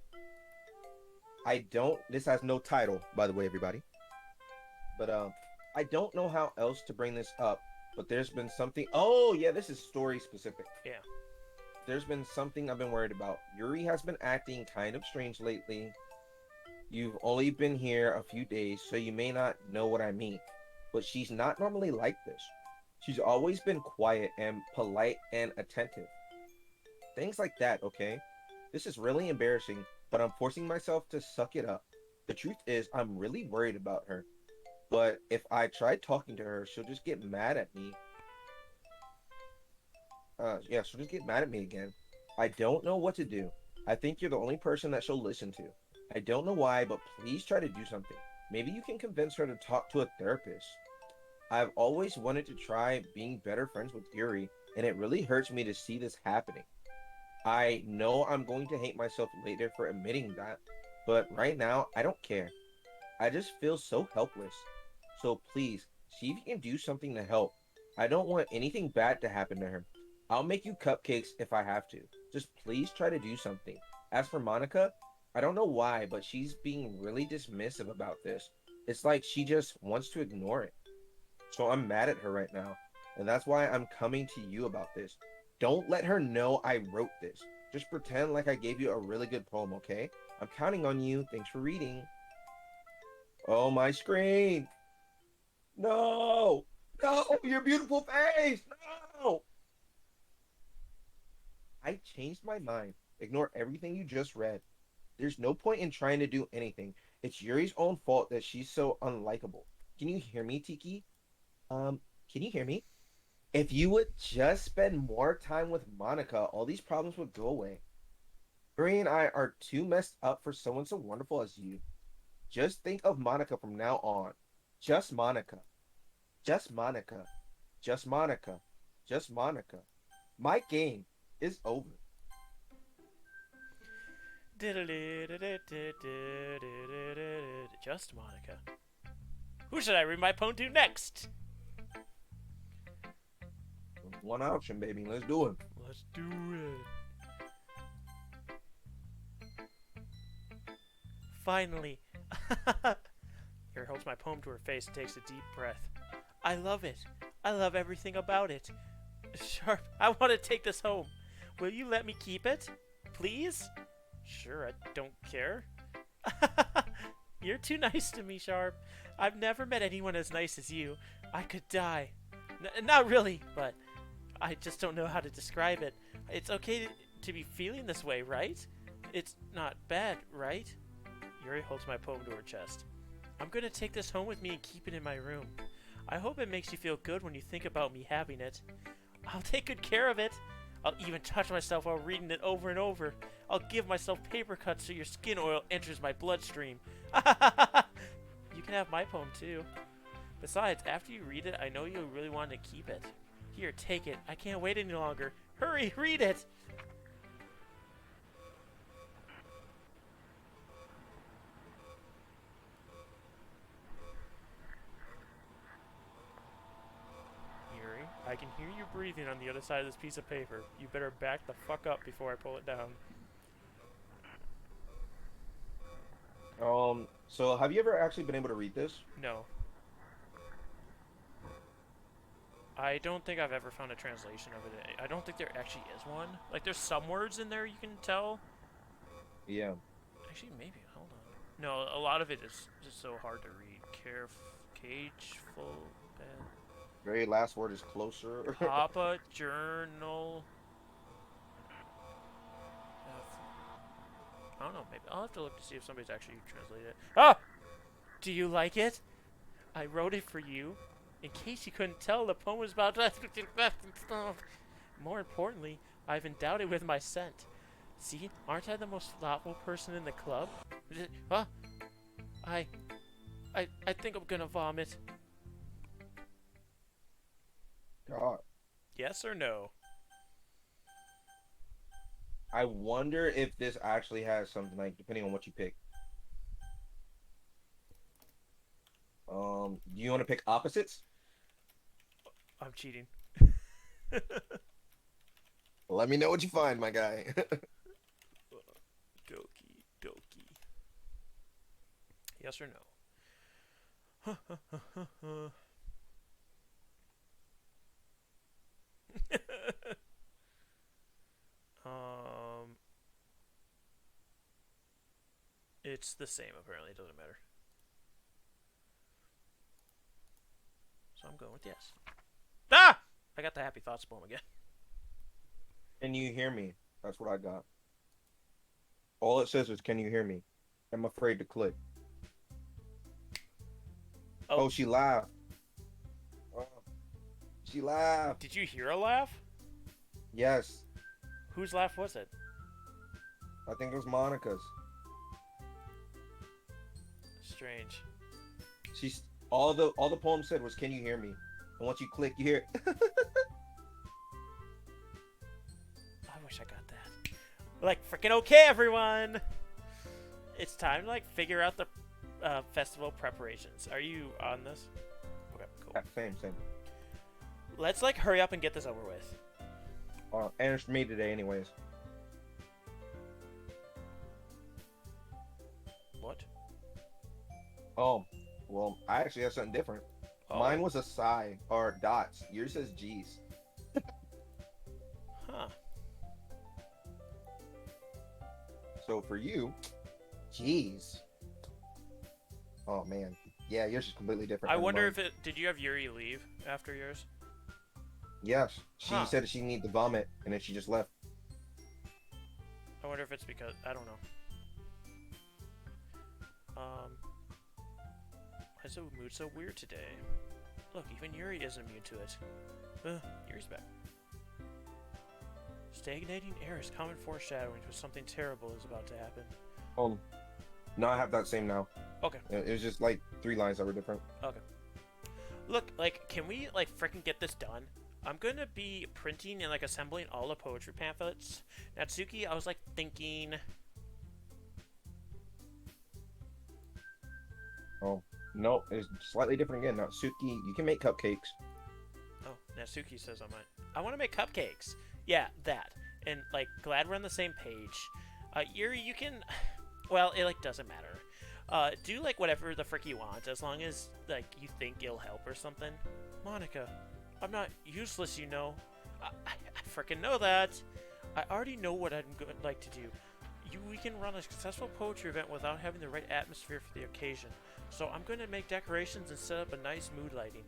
I don't. This has no title, by the way, everybody. But I don't know how else to bring this up. But there's been something. Oh yeah, this is story specific. Yeah. There's been something I've been worried about. Yuri has been acting kind of strange lately. You've only been here a few days, so you may not know what I mean. But she's not normally like this. She's always been quiet and polite and attentive. Things like that, okay? This is really embarrassing, but I'm forcing myself to suck it up. The truth is, I'm really worried about her. But if I try talking to her, she'll just get mad at me. Yeah, she'll just get mad at me again. I don't know what to do. I think you're the only person that she'll listen to. I don't know why, but please try to do something. Maybe you can convince her to talk to a therapist. I've always wanted to try being better friends with Yuri, and it really hurts me to see this happening. I know I'm going to hate myself later for admitting that, but right now, I don't care. I just feel so helpless. So please, see if you can do something to help. I don't want anything bad to happen to her. I'll make you cupcakes if I have to. Just please try to do something. As for Monica, I don't know why, but she's being really dismissive about this. It's like she just wants to ignore it. So I'm mad at her right now. And that's why I'm coming to you about this. Don't let her know I wrote this. Just pretend like I gave you a really good poem, okay? I'm counting on you. Thanks for reading. Oh, my screen. No. No, your beautiful face. No. I changed my mind. Ignore everything you just read. There's no point in trying to do anything. It's Yuri's own fault that she's so unlikable. Can you hear me, Tiki? Um, can you hear me? If you would just spend more time with Monica, all these problems would go away. Yuri and I are too messed up for someone so wonderful as you. Just think of Monica from now on. Just Monica. Just Monica. Just Monica. Just Monica. My game is over. Just Monica. Who should I read my poem to next? One option, baby. Let's do it. Let's do it. Finally. Here holds my poem to her face and takes a deep breath. I love it. I love everything about it. Sharp, I want to take this home. Will you let me keep it? Please? Sure, I don't care. You're too nice to me, Sharp. I've never met anyone as nice as you. I could die. Not really, but I just don't know how to describe it. It's okay to be feeling this way, right? It's not bad, right? Yuri holds my poem to her chest. I'm gonna take this home with me and keep it in my room. I hope it makes you feel good when you think about me having it. I'll take good care of it. I'll even touch myself while reading it over and over. I'll give myself paper cuts so your skin oil enters my bloodstream. You can have my poem too. Besides, after you read it, I know you'll really want to keep it. Here, take it. I can't wait any longer. Hurry, read it! Yuri, I can hear you breathing on the other side of this piece of paper. You better back the fuck up before I pull it down. So have you ever actually been able to read this? No. I don't think I've ever found a translation of it. I don't think there actually is one. Like, there's some words in there you can tell. Yeah. Actually, maybe. Hold on. No, a lot of it is just so hard to read. Cageful. Very last word is closer. Papa Journal. I don't know. Maybe I'll have to look to see if somebody's actually translated it. Oh! Do you like it? I wrote it for you. In case you couldn't tell, the poem was about... More importantly, I've endowed it with my scent. See? Aren't I the most thoughtful person in the club? Huh? I think I'm gonna vomit. God. Yes or no? I wonder if this actually has something, like, depending on what you pick. Do you want to pick opposites? I'm cheating. Let me know what you find, my guy. Doki Doki. Yes or no? It's the same apparently. It doesn't matter. So I'm going with yes. Ah! I got the happy thoughts poem again. Can you hear me? That's what I got. All it says is, can you hear me? I'm afraid to click. Oh, she laughed. Oh, she laughed. Did you hear a laugh? Yes. Whose laugh was it? I think it was Monica's. Strange. She's all the poem said was, can you hear me? And once you click, you hear it. I wish I got that. Like, freaking okay, everyone! It's time to, like, figure out the festival preparations. Are you on this? Okay, cool. Yeah, same. Let's, like, hurry up and get this over with. And it's me today anyways. What? Oh, well, I actually have something different. Oh. Mine was a sigh, or dots. Yours says G's. Huh. So for you, G's. Oh, man. Yeah, yours is completely different. I than wonder mine. if it... Did you have Yuri leave after yours? Yes. She Huh. said she needed to vomit, and then she just left. I wonder if it's because... I don't know. Why is the mood so weird today? Look, even Yuri isn't immune to it. Yuri's back. Stagnating air is common foreshadowing to something terrible is about to happen. No, I have that same now. Okay. It was just like 3 lines that were different. Okay. Look, like, can we, like, frickin' get this done? I'm gonna be printing and, like, assembling all the poetry pamphlets. Natsuki, I was, like, thinking... Oh, no, it's slightly different again. Now, Suki, you can make cupcakes. Oh, Natsuki says I might. I want to make cupcakes. Yeah, that. And, like, glad we're on the same page. Yuri, you can... Well, it, like, doesn't matter. Do, like, whatever the frick you want, as long as, like, you think it'll help or something. Monica, I'm not useless, you know. I frickin' know that. I already know what I'd like to do. We can run a successful poetry event without having the right atmosphere for the occasion. So I'm going to make decorations and set up a nice mood lighting.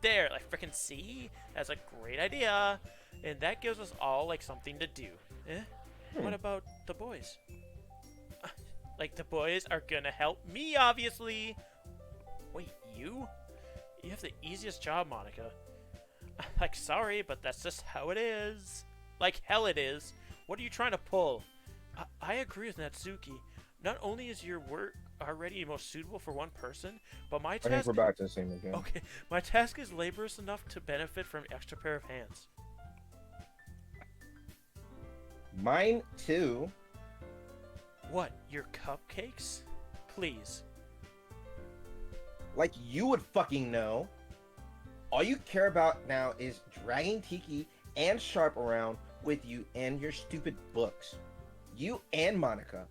There, like, frickin' see? That's a great idea. And that gives us all, like, something to do. What about the boys? Like, the boys are gonna help me, obviously. Wait, you? You have the easiest job, Monica. Like, sorry, but that's just how it is. Like, hell it is. What are you trying to pull? I agree with Natsuki. Not only is your work already most suitable for one person, but my task... I think we're back to the same again. Okay, my task is laborious enough to benefit from an extra pair of hands. Mine, too. What, your cupcakes? Please. Like you would fucking know. All you care about now is dragging Tiki and Sharp around with you and your stupid books. You and Monica.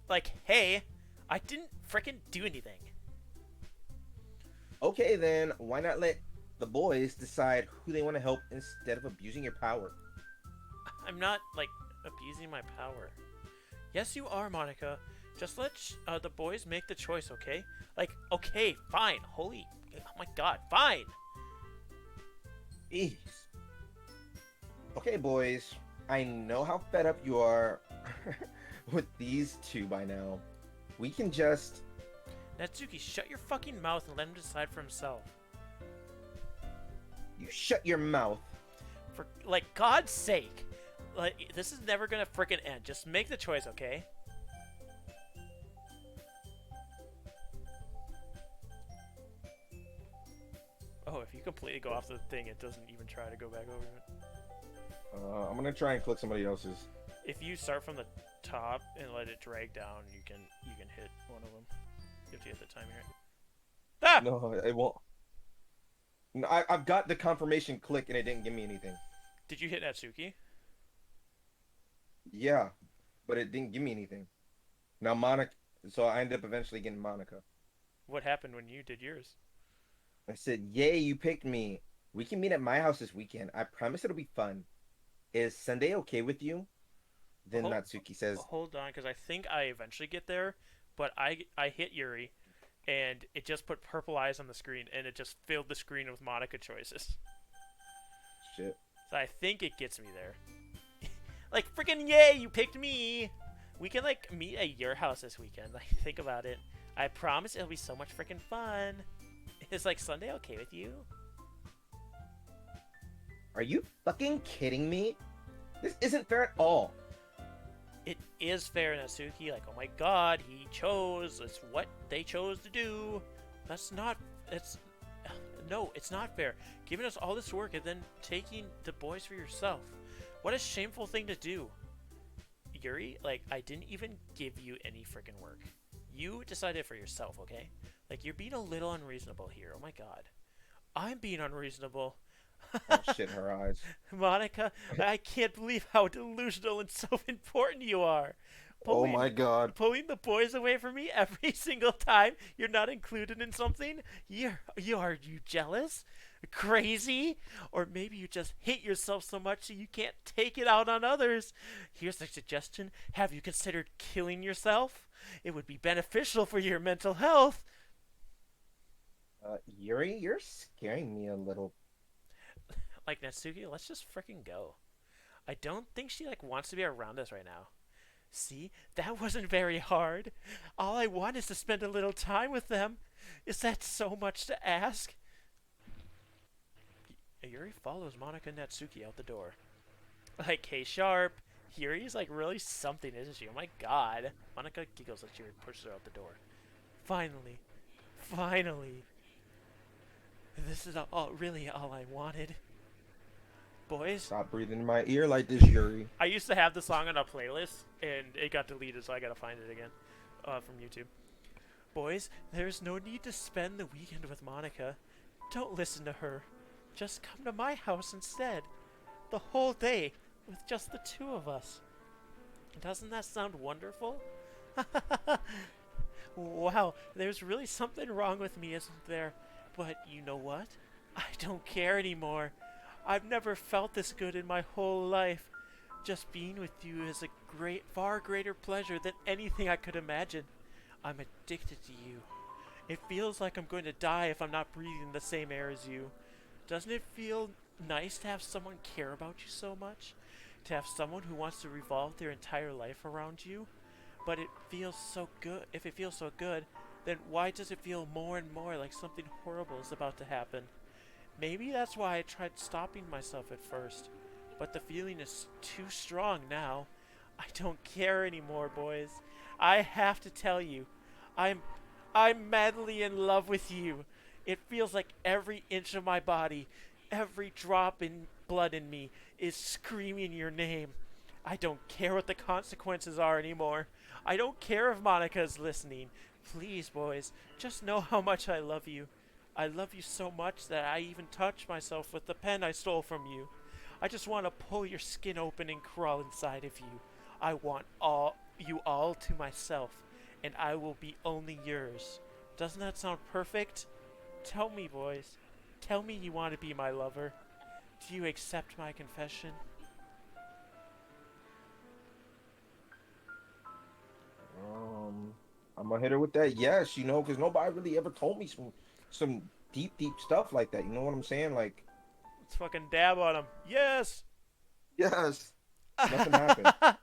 Like, hey, I didn't frickin' do anything. Okay, then why not let the boys decide who they want to help instead of abusing your power? I'm not, like, abusing my power. Yes, you are, Monica. Just let the boys make the choice, okay? Like, okay, fine. Holy, oh my god, fine. Jeez. Okay, boys. I know how fed up you are. with these two by now. We can just... Natsuki, shut your fucking mouth and let him decide for himself. You shut your mouth. For, like, God's sake. Like, this is never gonna frickin' end. Just make the choice, okay? Oh, if you completely go off the thing, it doesn't even try to go back over it. I'm gonna try and click somebody else's. If you start from the top and let it drag down, you can hit one of them. You have to get the timing right. Ah! No, it won't. No, I've got the confirmation click and it didn't give me anything. Did you hit Natsuki? Yeah, but it didn't give me anything. Now Monica, so I ended up eventually getting Monica. What happened when you did yours? I said, "Yay, you picked me. We can meet at my house this weekend. I promise it'll be fun. Is Sunday okay with you?" Then Natsuki says, Hold on, because I think I eventually get there, but I hit Yuri, and it just put purple eyes on the screen, and it just filled the screen with Monica choices. "Shit." So I think it gets me there. Like, freaking yay, you picked me! We can, like, meet at your house this weekend. Like, think about it. I promise it'll be so much freaking fun. Is, like, Sunday okay with you? Are you fucking kidding me? This isn't fair at all. It is fair, Natsuki. Like, oh my god, he chose. It's what they chose to do. That's not... No, it's not fair. Giving us all this work and then taking the boys for yourself. What a shameful thing to do. Yuri, like, I didn't even give you any freaking work. You decided for yourself, okay? Like, you're being a little unreasonable here. Oh my god. I'm being unreasonable. Oh shit, her eyes. Monica, I can't believe how delusional and self-important you are. Oh my god. Pulling the boys away from me every single time you're not included in something? Are you jealous? Crazy? Or maybe you just hate yourself so much so you can't take it out on others. Here's a suggestion. Have you considered killing yourself? It would be beneficial for your mental health. Yuri, you're scaring me a little. Like, Natsuki, let's just freaking go. I don't think she, like, wants to be around us right now. See? That wasn't very hard. All I want is to spend a little time with them. Is that so much to ask? Yuri follows Monica and Natsuki out the door. Like, hey, Sharp. Yuri's, like, really something, isn't she? Oh my god. Monica giggles as Yuri pushes her out the door. Finally. Finally. This is really all I wanted. Boys, Stop breathing in my ear like this, Yuri. I used to have the song on a playlist, and it got deleted, so I gotta find it again from YouTube. Boys, there's no need to spend the weekend with Monica. Don't listen to her. Just come to my house instead. The whole day, with just the two of us. Doesn't that sound wonderful? Wow, there's really something wrong with me, isn't there? But you know what? I don't care anymore. I've never felt this good in my whole life. Just being with you is a far greater pleasure than anything I could imagine. I'm addicted to you. It feels like I'm going to die if I'm not breathing the same air as you. Doesn't it feel nice to have someone care about you so much? To have someone who wants to revolve their entire life around you? But it feels so good. If it feels so good, then why does it feel more and more like something horrible is about to happen? Maybe that's why I tried stopping myself at first, but the feeling is too strong now. I don't care anymore, boys. I have to tell you, I'm madly in love with you. It feels like every inch of my body, every drop in blood in me is screaming your name. I don't care what the consequences are anymore. I don't care if Monica's listening. Please, boys, just know how much I love you. I love you so much that I even touch myself with the pen I stole from you. I just want to pull your skin open and crawl inside of you. I want you all to myself, and I will be only yours. Doesn't that sound perfect? Tell me, boys. Tell me you want to be my lover. Do you accept my confession? I'm gonna hit her with that yes, because nobody really ever told me some deep stuff like that. You know what I'm saying? Like, let's fucking dab on him. Yes. Yes. Nothing happened.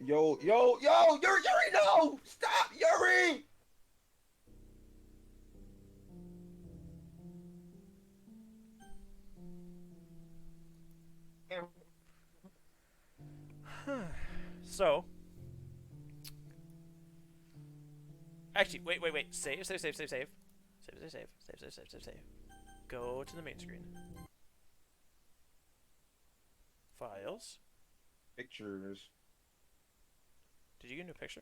Yuri, no! Stop, Yuri! So, actually, wait. Save. Save. Go to the main screen. Files. Pictures. Did you get a new picture?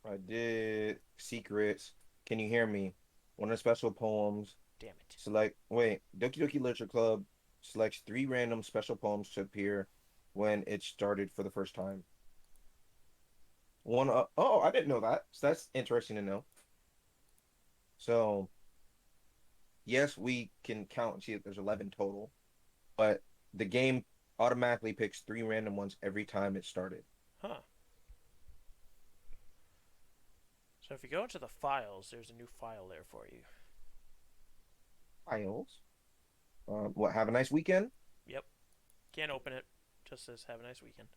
I did secrets. Can you hear me? One of the special poems. Damn it. Wait, Doki Doki Literature Club selects three random special poems to appear when it started for the first time. Oh, I didn't know that. So that's interesting to know. So, yes, we can count and see that there's 11 total, but the game automatically picks three random ones every time it started. Huh. So if you go into the files, there's a new file there for you. Files. Have a nice weekend? Yep. Can't open it. Just says have a nice weekend.